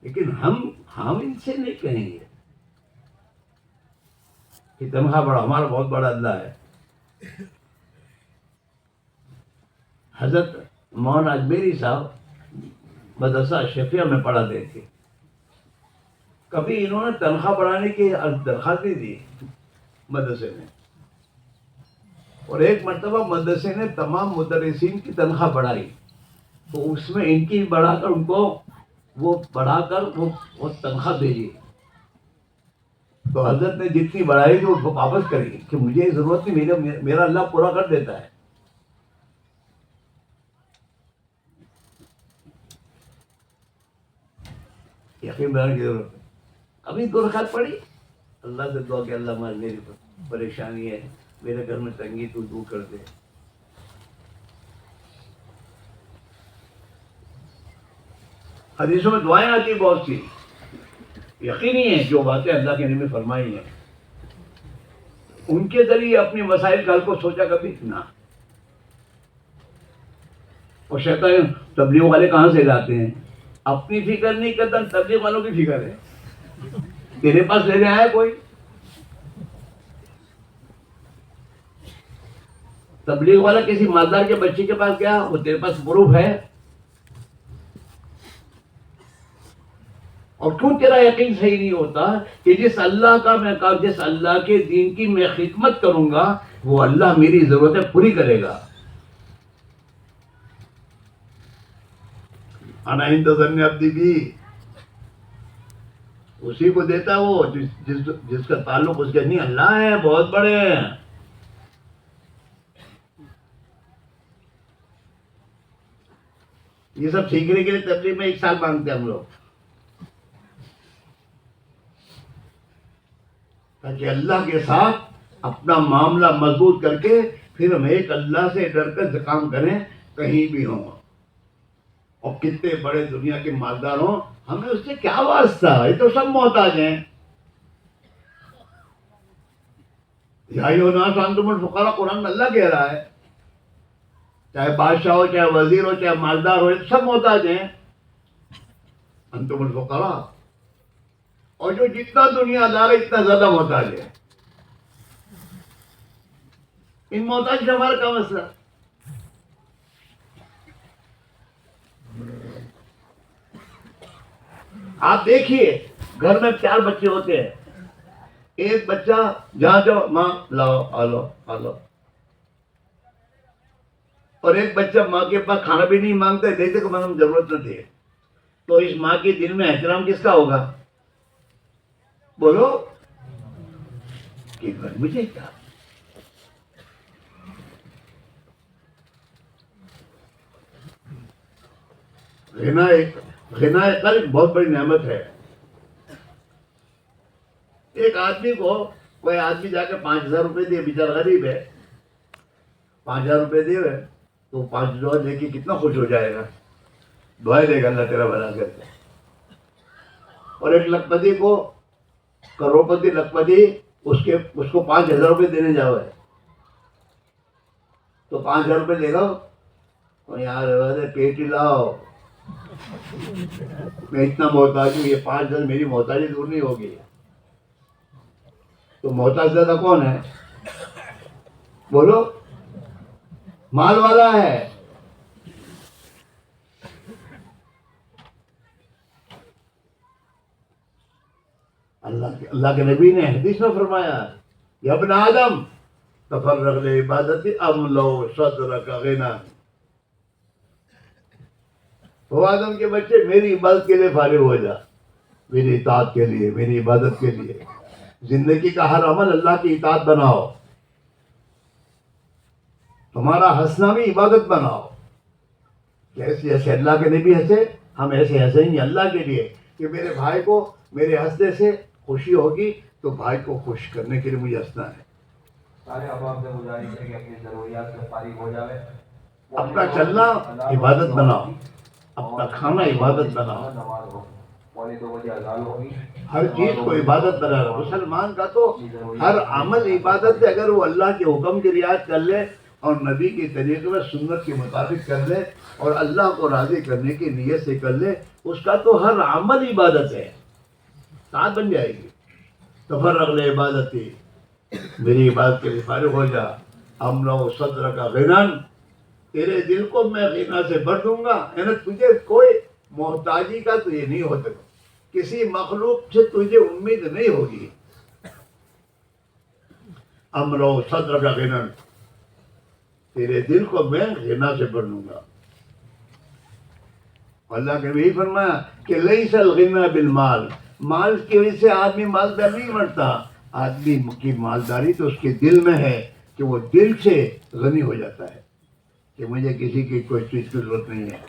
لیکن ہم ان سے نہیں کہیں گے کہ تنخواہ بڑھاؤ. ہمارا بہت بڑا اللہ ہے. حضرت مولانا اجمیری صاحب مدرسہ اشرفیہ میں پڑھاتے تھے. کبھی انہوں نے تنخواہ بڑھانے کی درخواست دی مدرسے میں، اور ایک مرتبہ مدرسے نے تمام مدرسین کی تنخواہ بڑھائی تو اس میں ان کی بڑھا کر ان کو وہ تنخواہ بھیجی. تو حضرت نے جتنی بڑھائی تو وہ واپس کری کہ مجھے ضرورت نہیں، میرا اللہ پورا کر دیتا ہے. یقین بنانے کی ضرورت ہے. ابھی 2 رکعت پڑھی، اللہ سے دعا کہ اللہ میری پریشانی ہے، میرے گھر میں تنگی تو دور کر دے. حدیثوں میں دعائیں آتی ہیں بہت سی، یقینی ہے جو باتیں اللہ کے نبی نے فرمائی ہیں ان کے ذریعے اپنے مسائل کا حل کو سوچا کبھی نہ. اور شیطان تبلیغ والے کہاں سے لاتے ہیں؟ اپنی فکر نہیں کرتا، تبلیغ والوں کی فکر ہے. تیرے پاس لینے آیا کوئی؟ تبلیغ والا کسی مالدار کے بچے کے پاس گیا، وہ تیرے پاس پروف ہے؟ اور کیوں تیرا یقین صحیح نہیں ہوتا کہ جس اللہ کے دین کی میں خدمت کروں گا وہ اللہ میری ضرورتیں پوری کرے گا. انا عند ظن عبدی بھی، اسی کو دیتا وہ جس کا تعلق اس کے نہیں اللہ ہے، بہت بڑے ہیں. یہ سب سیکھنے کے لیے تبلیغ میں 1 سال مانگتے ہیں ہم لوگ، تاکہ اللہ کے ساتھ اپنا معاملہ مضبوط کر کے پھر ہم ایک اللہ سے ڈر کر کام کریں کہیں بھی ہوں. اور کتنے بڑے دنیا کے مالدار ہوں، ہمیں اس سے کیا واسطہ؟ یہ تو سب محتاج ہیں. یا ایھا الناس انتم الفقراء، قرآن میں اللہ کہہ رہا ہے. چاہے بادشاہ ہو، چاہے وزیر ہو، چاہے مالدار ہو، سب محتاج ہیں. انتم الفقراء. اور جو جتنا دنیا دار ہے اتنا زیادہ محتاج ہے. ان محتاج سے ہمارا کیا مسئلہ؟ آپ دیکھیے گھر میں 4 بچے ہوتے ہیں، ایک بچہ جہاں جاؤ ماں لاؤ آلو آلو، اور ایک بچہ ماں کے پاس کھانا بھی نہیں مانگتا ہے، دیتے کہ ہم ضرورت نہ تھی. تو اس ماں کے دل میں احترام کس کا ہوگا؟ بولو کہ مجھے کیا. غنا قلب بہت بڑی نعمت ہے. ایک آدمی کو کوئی آدمی جا کے 5,000 روپے دے، بیچارہ غریب ہے، 5,000 روپے دے تو 5,000 دے کے کتنا خوش ہو جائے گا، دعائیں دے گا اللہ تیرا بھلا کر کے. اور ایک لکھپتی کو، کروڑپتی لکھپتی، اس کو 5,000 روپے دینے جاؤ ہے تو 5,000 روپے لے گا، اور یار پیٹ ہی لاؤ، میں اتنا محتاج ہوں، یہ 5,000 میری محتاجی دور نہیں ہوگی. تو محتاج زیادہ کون ہے؟ بولو. مال والا ہے. اللہ کے نبی نے حدیث میں فرمایا، یا ابن آدم تفرغ لعبادتی املؤ صدرک غنا. وہ آدم کے بچے میری عبادت کے لیے فارغ ہو جا، میری اطاعت کے لیے، میری عبادت کے لیے. زندگی کا ہر عمل اللہ کی اطاعت بناؤ، تمہارا ہنسنا بھی عبادت بناؤ. جیسے اللہ کے نبی ہنسے، ہم ایسے ہنسیں گے اللہ کے لیے کہ میرے بھائی کو میرے ہنسنے سے خوشی ہوگی، تو بھائی کو خوش کرنے کے لیے مجھے ہنسنا ہے. سارے عوام سے گزارش ہے کہ اپنی ضروریات سے فارغ ہو جاوے. اپنا چلنا عبادت بناؤ، اپنا کھانا عبادت بناؤ، نماز ہو، 2:45 بجے اذان ہوگی، ہر چیز کو عبادت بنا رہا. مسلمان کا تو ہر عمل عبادت ہے. اگر وہ اللہ کے حکم کی رعایت کر لے اور نبی کے طریقے میں سنت کے مطابق کر لے اور اللہ کو راضی کرنے کی نیت سے کر لے، اس کا تو ہر عمل عبادت ہے. ساتھ بن جائے گی. تفرغ لعبادتی، میری عبادت کے لیے فارغ ہو جا. املؤ صدرک غنا، تیرے دل کو میں غنا سے بھر دوں گا. یعنی تجھے کوئی محتاجی کا تو یہ نہیں ہوتا، کسی مخلوق سے تجھے امید نہیں ہوگی. املؤ صدرک غنا، تیرے دل کو میں غنا سے بھر دوں گا. اللہ کے بھی فرمایا کہ لیس الغنی بالمال، مال کی وجہ سے آدمی مالدار نہیں بنتا. آدمی کی مالداری تو اس کے دل میں ہے کہ وہ دل سے غنی ہو جاتا ہے کہ مجھے کسی کی کوئی چیز کی ضرورت نہیں ہے.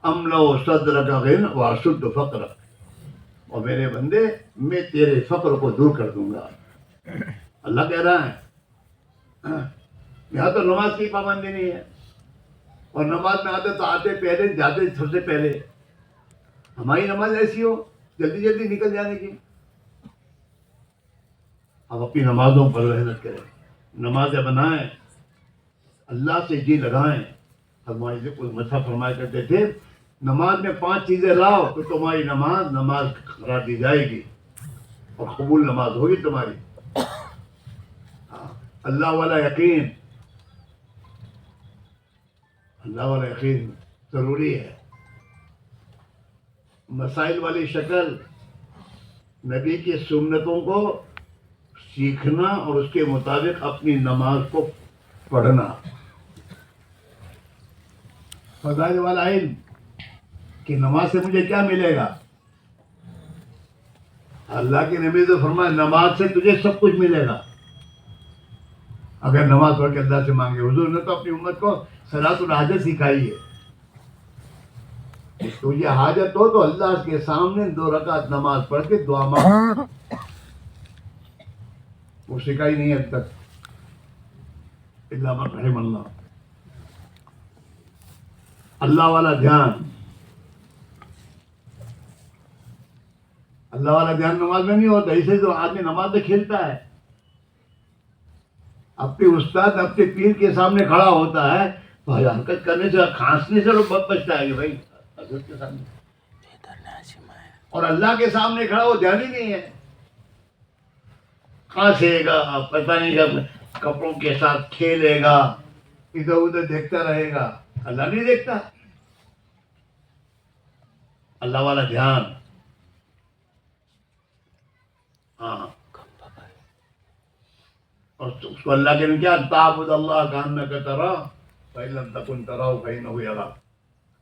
املؤ صدرک غنا واسد فقرک، اور میرے بندے میں تیرے فقر کو دور کر دوں گا. اللہ کہہ رہا ہے. یہاں تو نماز کی پابندی نہیں ہے، اور نماز میں آتے تو آتے پہلے، جاتے سب سے پہلے. ہماری نماز ایسی ہو جلدی جلدی نکل جانے کی. ہم اپنی نمازوں پر محنت کریں. نمازیں بنائیں، اللہ سے جی لگائیں. مطلب فرمایا کرتے تھے نماز میں 5 چیزیں لاؤ تو تمہاری نماز قرار دی جائے گی اور قبول نماز ہوگی تمہاری. اللہ والا یقین، اللہ والا یقین ضروری ہے. مسائل والی شکل، نبی کی سنتوں کو سیکھنا اور اس کے مطابق اپنی نماز کو پڑھنا. فضائل والا علم کہ نماز سے مجھے کیا ملے گا. اللہ کے نبی تو فرمایا نماز سے تجھے سب کچھ ملے گا اگر نماز پڑھ کے اللہ سے مانگے. حضور نے تو اپنی امت کو صلاۃ الحاجت سکھائی ہے. تو یہ حاجت ہو تو اللہ کے سامنے 2 رکعت نماز پڑھ کے دعا مانگ، وہ سکھائی نہیں اب تک الا من رحم اللہ. اللہ والا دھیان، اللہ والا دھیان نماز میں نہیں ہوتا. اسے تو آدمی نماز میں کھیلتا ہے. اپنے استاد اپنے پیر کے سامنے کھڑا ہوتا ہے تو حرکت کرنے سے کھانسنے سے لوگ بہت بچتا ہے کہ بھائی حضرت کے سامنے، اور اللہ کے سامنے کھڑا وہ دھیان ہی نہیں ہے. کھانسے گا، پتہ نہیں کب کپڑوں کے ساتھ کھیلے گا، ادھر ادھر دیکھتا رہے گا. اللہ نہیں دیکھتا. اللہ والا دھیان. ہاں، اور اس کو اللہ کے کیا تعبد اللہ کانک تراہ فإن لم تکن تراہ فإنہ یراک.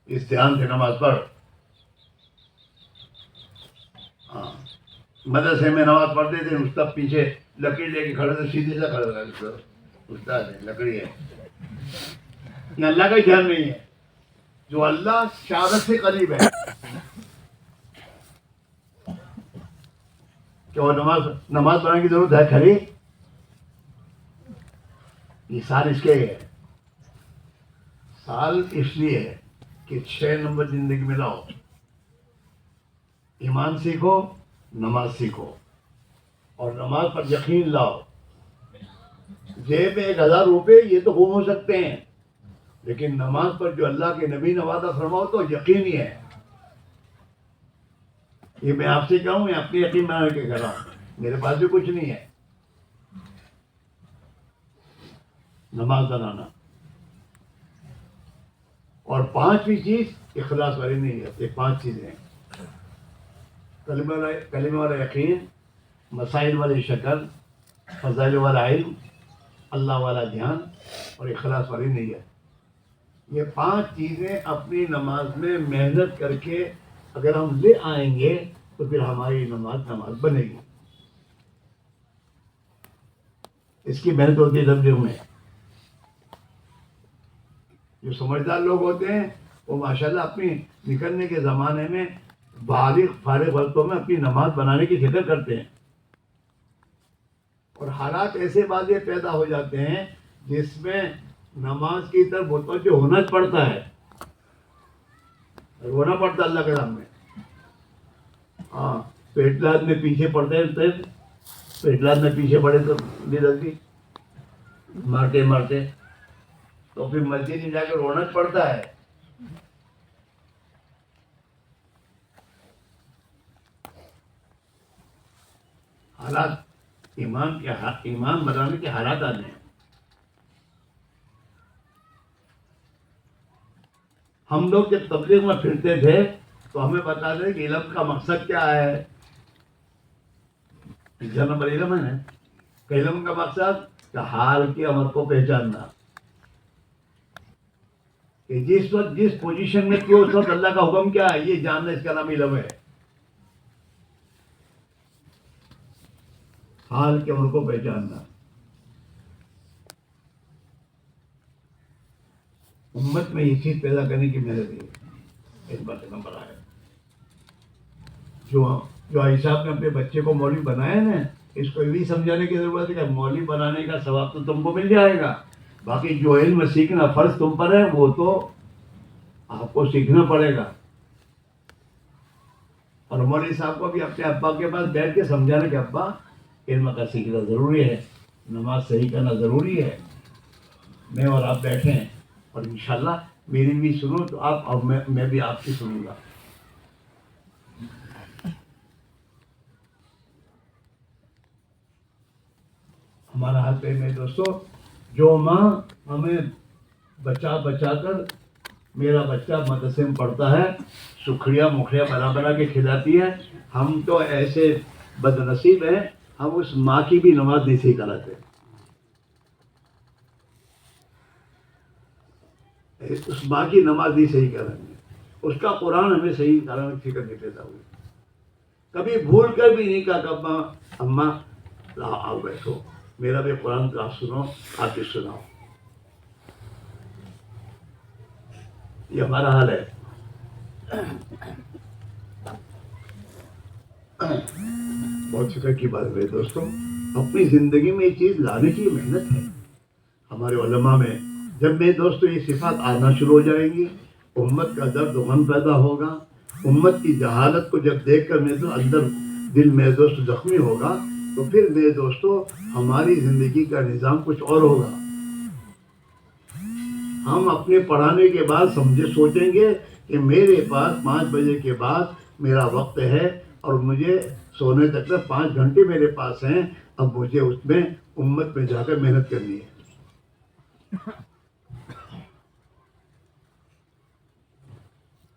اس دھیان سے نماز پڑھ. ہاں، مدرسے میں نماز پڑھتے تھے، استاد پیچھے لکڑی لے کے کھڑے تھے، سیدھے سے کھڑے رہتے. استاد ہے لکڑی ہے، یہ اللہ کا دھیان نہیں ہے. جو اللہ شہادت سے قریب ہے کہ وہ نماز پڑھنے کی ضرورت ہے کھڑی. یہ سال اس کے ہے، سال اس لیے ہے کہ 6 نمبر زندگی میں لاؤ. ایمان سیکھو، نماز سیکھو اور نماز پر یقین لاؤ. جیب میں 1000 روپے یہ تو گم ہو سکتے ہیں، لیکن نماز پر جو اللہ کے نبی نے وعدہ فرماؤ تو یقین ہی ہے. یہ میں آپ سے کہوں، میں اپنی یقین بنا کے کر رہا ہوں، میرے پاس بھی کچھ نہیں ہے. نماز بنانا. اور 5ویں چیز اخلاص والی نہیں ہے. یہ 5 چیزیں ہیں: کلمہ والا یقین، مسائل والی شکل، فضائل والا علم، اللہ والا دھیان اور اخلاص والی نیت. یہ 5 چیزیں اپنی نماز میں محنت کر کے اگر ہم لے آئیں گے تو پھر ہماری نماز بنے گی. اس کی محنت ہوتی ہے تبلیغ میں. جو سمجھدار لوگ ہوتے ہیں وہ ماشاءاللہ اپنی نکلنے کے زمانے میں فارغ وقتوں میں اپنی نماز بنانے کی فکر کرتے ہیں. اور حالات ایسے باتیں پیدا ہو جاتے ہیں جس میں نماز کی طرف متوجہ ہونا پڑتا ہے، رونا پڑتا اللہ کے سامنے. ہاں، پیٹلاد میں پیچھے پڑتے ہیں، پیٹلاد میں پیچھے پڑے تو بھی مارتے تو پھر مسجد میں جا کے رونا پڑتا ہے. حالات ایمان بنانے کے حالات آنے ہیں. ہم لوگ جب تبلیغ میں پھرتے تھے تو ہمیں بتا دیں کہ علم کا مقصد کیا ہے. نمبر علم ہے نا کہ علم کا مقصد کہ حال کے امر کو پہچاننا، کہ جس وقت جس پوزیشن میں کیوں اس وقت اللہ کا حکم کیا ہے یہ جاننا، اس کا نام علم ہے. حال کے امر کو پہچاننا. امت میں یہ چیز پیدا کرنے کی محنت ہے. اس بات نمبر آیا جو عیسی صاحب نے اپنے بچے کو مولوی بنایا نا، اس کو یہ بھی سمجھانے کی ضرورت ہے کہ مولوی بنانے کا ثواب تو تم کو مل جائے گا، باقی جو علم سیکھنا فرض تم پر ہے وہ تو آپ کو سیکھنا پڑے گا. اور مولوی صاحب کو بھی اپنے ابا کے پاس بیٹھ کے سمجھانا کہ ابا علم کا سیکھنا ضروری ہے، نماز صحیح کرنا ضروری ہے. میں اور آپ بیٹھے ہیں اور انشاءاللہ میری بھی سنو تو آپ اور میں بھی آپ کی سنوں گا. ہمارا حال پہ میں دوستو، جو ماں ہمیں بچا کر میرا بچہ مدرسے میں پڑھتا ہے، سکھڑیاں مکھڑیاں بنا کے کھلاتی ہے، ہم تو ایسے بد نصیب ہیں ہم اس ماں کی بھی نماز نہیں صحیح کراتے. اس ماں کی نماز نہیں صحیح کریں گے، اس کا قرآن ہمیں صحیح کرانے کی فکر نہیں پیدا ہوئی. کبھی بھول کر بھی نہیں کہا کہ اماں آؤ بیٹھو میرا بھی قرآن کا سنو، آپ بھی سناؤ. یہ ہمارا حال ہے. بہت فکر کی بات ہے دوستوں، اپنی زندگی میں یہ چیز لانے کی محنت ہے. ہمارے علماء میں جب میں دوستوں یہ صفات آنا شروع ہو جائیں گی، امت کا درد و غم پیدا ہوگا. امت کی جہالت کو جب دیکھ کر میں تو اندر دل میں دوست زخمی ہوگا، تو پھر میرے دوستوں ہماری زندگی کا نظام کچھ اور ہوگا. ہم اپنے پڑھانے کے بعد سوچیں گے کہ میرے پاس 5 بجے کے بعد میرا وقت ہے اور مجھے سونے تک 5 گھنٹے میرے پاس ہیں. اب مجھے اس میں امت میں جا کر محنت کرنی ہے.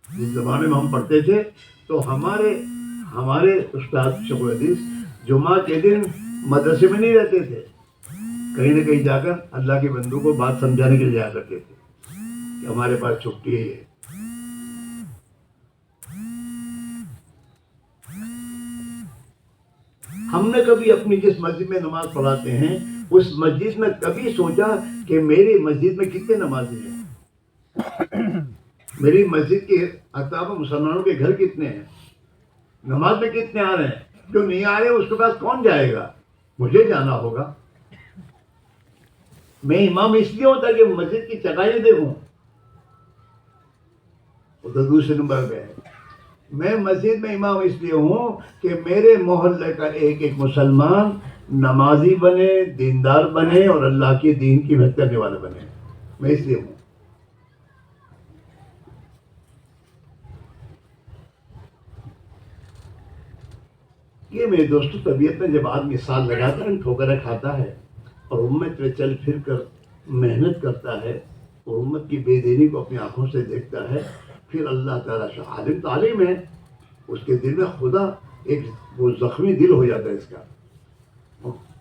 جس زمانے میں ہم پڑھتے تھے تو ہمارے استاد شیخ الحدیث جمعہ کے دن مدرسے میں نہیں رہتے تھے، کہیں نہ کہیں جا کر اللہ کے بندوں کو بات سمجھانے کے لیے جایا کرتے تھے کہ ہمارے پاس چھٹی ہے. ہم نے کبھی اپنی جس مسجد میں نماز پڑھاتے ہیں اس مسجد میں کبھی سوچا کہ میری مسجد میں کتنے نمازی ہیں، میری مسجد کے اطراف مسلمانوں کے گھر کتنے ہیں، نماز میں کتنے آ رہے ہیں. جو نہیں آ رہے اس کے پاس کون جائے گا؟ مجھے جانا ہوگا. میں امام اس لیے ہوتا کہ مسجد کی چکائیں دیکھوں. ادھر دوسرے نمبر پہ ہے، میں مسجد میں امام اس لیے ہوں کہ میرے محلے کا ایک مسلمان نمازی بنے، دیندار بنے اور اللہ کے دین کی مدد کرنے والا بنے. میں اس لیے ہوں. یہ میرے دوستوں طبیعت میں جب آدمی سال لگاتا ہے ٹھوکریں کھاتا ہے اور امت میں چل پھر کر محنت کرتا ہے اور امت کی بے دینی کو اپنی آنکھوں سے دیکھتا ہے، پھر اللہ تعالیٰ عالم تعلیم ہے، اس کے دل میں خدا ایک وہ زخمی دل ہو جاتا ہے اس کا،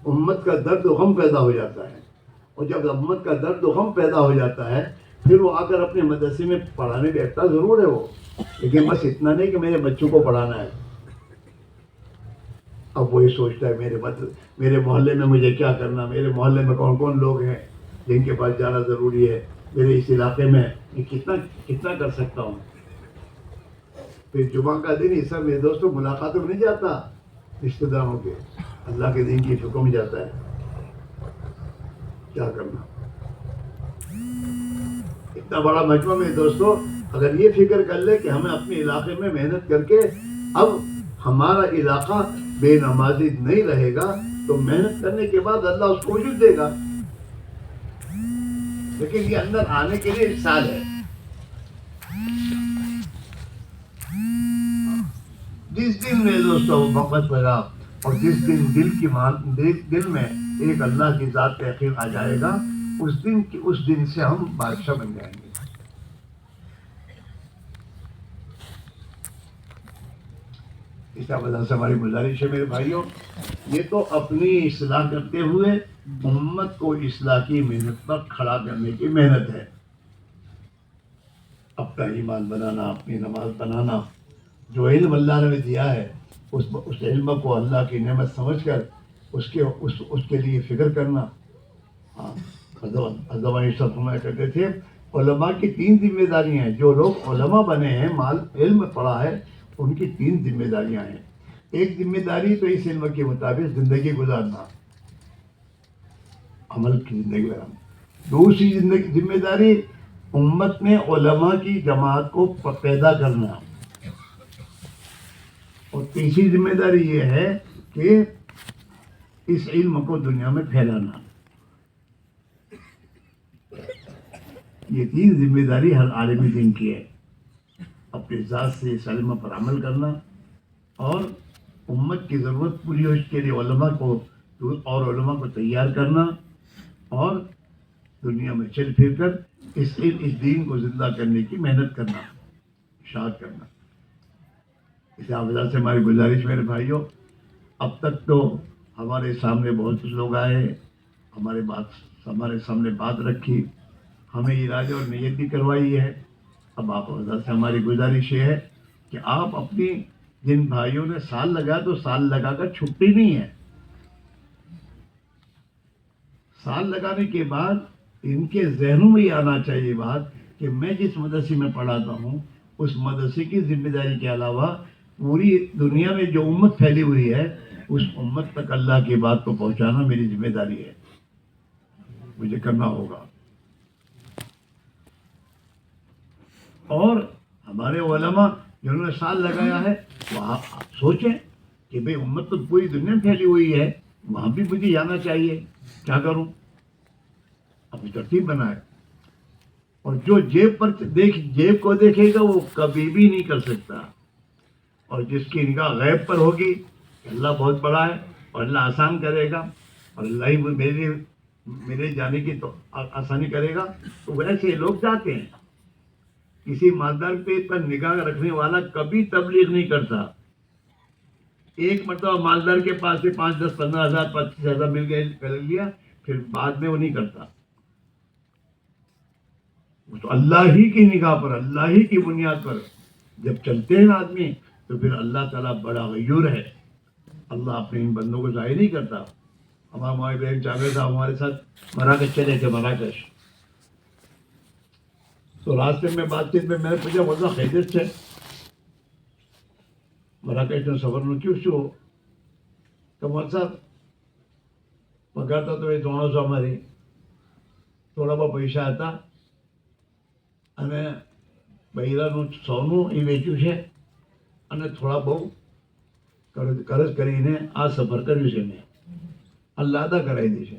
امت کا درد و غم پیدا ہو جاتا ہے. اور جب امت کا درد و غم پیدا ہو جاتا ہے پھر وہ آ کر اپنے مدرسے میں پڑھانے بیٹھتا ضرور ہے وہ، لیکن بس اتنا نہیں کہ میرے بچوں کو پڑھانا ہے. اب وہی سوچتا ہے میرے محلے میں مجھے کیا کرنا، میرے محلے میں کون کون لوگ ہیں جن کے پاس جانا ضروری ہے، میرے اس علاقے میں کتنا کر سکتا ہوں. پھر جمعہ کا دن یہ سب میرے دوستوں ملاقاتوں میں نہیں جاتا رشتے داروں کے، اللہ کے دین کی فکر میں جاتا ہے. کیا کرنا؟ اتنا بڑا مجمع میرے دوستوں اگر یہ فکر کر لے کہ ہمیں اپنے علاقے میں محنت کر کے اب ہمارا علاقہ بے نمازی نہیں رہے گا تو محنت کرنے کے بعد اللہ اس کو وجود دے گا. لیکن یہ اندر آنے کے لیے 1 سال ہے. جس دن میرے دوستوں وقت لگا اور جس دن دل میں ایک اللہ کی ذات پہ یقین آ جائے گا اس دن سے ہم بادشاہ بن جائیں گے. اس وجہ سے ہماری گزارش ہے میرے بھائیوں، یہ تو اپنی اصلاح کرتے ہوئے امت کو اصلاح کی محنت پر کھڑا کرنے کی محنت ہے. اپنا ایمان بنانا، اپنی نماز بنانا، جو علم اللہ نے دیا ہے اس علم کو اللہ کی نعمت سمجھ کر اس کے لیے فکر کرنا. حضرت فرمایا کرتے تھے علماء کی 3 ذمہ داریاں ہیں. جو لوگ علماء بنے ہیں، علم پڑھا ہے، ان کی 3 ذمہ داریاں ہیں. ایک ذمہ داری تو اس علم کے مطابق زندگی گزارنا، عمل کی زندگی گزارنا. دوسری ذمہ داری امت میں علماء کی جماعت کو پیدا کرنا. اور تیسری ذمہ داری یہ ہے کہ اس علم کو دنیا میں پھیلانا. یہ تین ذمہ داری ہر عالم دین کی ہے، اپنی ذات سے سلمہ پر عمل کرنا، اور امت کی ضرورت پوری ہو اس کے لیے علماء کو تیار کرنا، اور دنیا میں چل پھر کر اس دین کو زندہ کرنے کی محنت کرنا، اشاعت کرنا۔ اس حوالے سے ہماری گزارش میرے بھائیوں، اب تک تو ہمارے سامنے بہت لوگ آئے، ہمارے سامنے بات رکھی، ہمیں ارادے اور نیت بھی کروائی ہے۔ اب آپ حضرت سے ہماری گزارش یہ ہے کہ آپ اپنی، جن بھائیوں نے سال لگا تو سال لگا کر چھٹی نہیں ہے، سال لگانے کے بعد ان کے ذہنوں میں یہ آنا چاہیے بات کہ میں جس مدرسے میں پڑھاتا ہوں اس مدرسے کی ذمہ داری کے علاوہ پوری دنیا میں جو امت پھیلی ہوئی ہے اس امت تک اللہ کی بات کو پہنچانا میری ذمہ داری ہے، مجھے کرنا ہوگا۔ اور ہمارے علماء جنہوں نے سال لگایا ہے وہ آپ سوچیں کہ بھئی امت تو پوری دنیا میں پھیلی ہوئی ہے، وہاں بھی مجھے جانا چاہیے، کیا کروں؟ اپنی ترتیب بنائے۔ اور جو جیب کو دیکھے گا وہ کبھی بھی نہیں کر سکتا، اور جس کی نگاہ غیب پر ہوگی کہ اللہ بہت بڑا ہے اور اللہ آسان کرے گا اور اللہ ہی میرے جانے کی تو آسانی کرے گا، تو ویسے لوگ جاتے ہیں۔ کسی مالدار پہ پر نگاہ رکھنے والا کبھی تبلیغ نہیں کرتا۔ ایک مرتبہ مالدار کے پاس سے 5، 10، 15 ہزار، 25 ہزار مل گئے، کر لیا، پھر بعد میں وہ نہیں کرتا۔ وہ تو اللہ ہی کی نگاہ پر، اللہ ہی کی بنیاد پر جب چلتے ہیں آدمی تو پھر اللہ تعالیٰ بڑا غیور ہے، اللہ اپنے ان بندوں کو ضائع نہیں کرتا۔ ہمارے مولوی ابراہیم جاوید صاحب ہمارے ساتھ مراکش چلے تھے، مراکش، تو راستے میں بات چیت میں نے پوچھا بولتا خیریت سے مراکش میں سفر میں کیوں شو تو مول صاحب پکڑتا તો એ 300 મારી થોડા બહુ પૈસા હતા અને બૈરાનું સોનું એ વેચ્યું છે અને થોડા બહુ કરજ કરીને આ સફર કર્યું છે મેં, અલ્લાહ અદા કરાવી દે છે।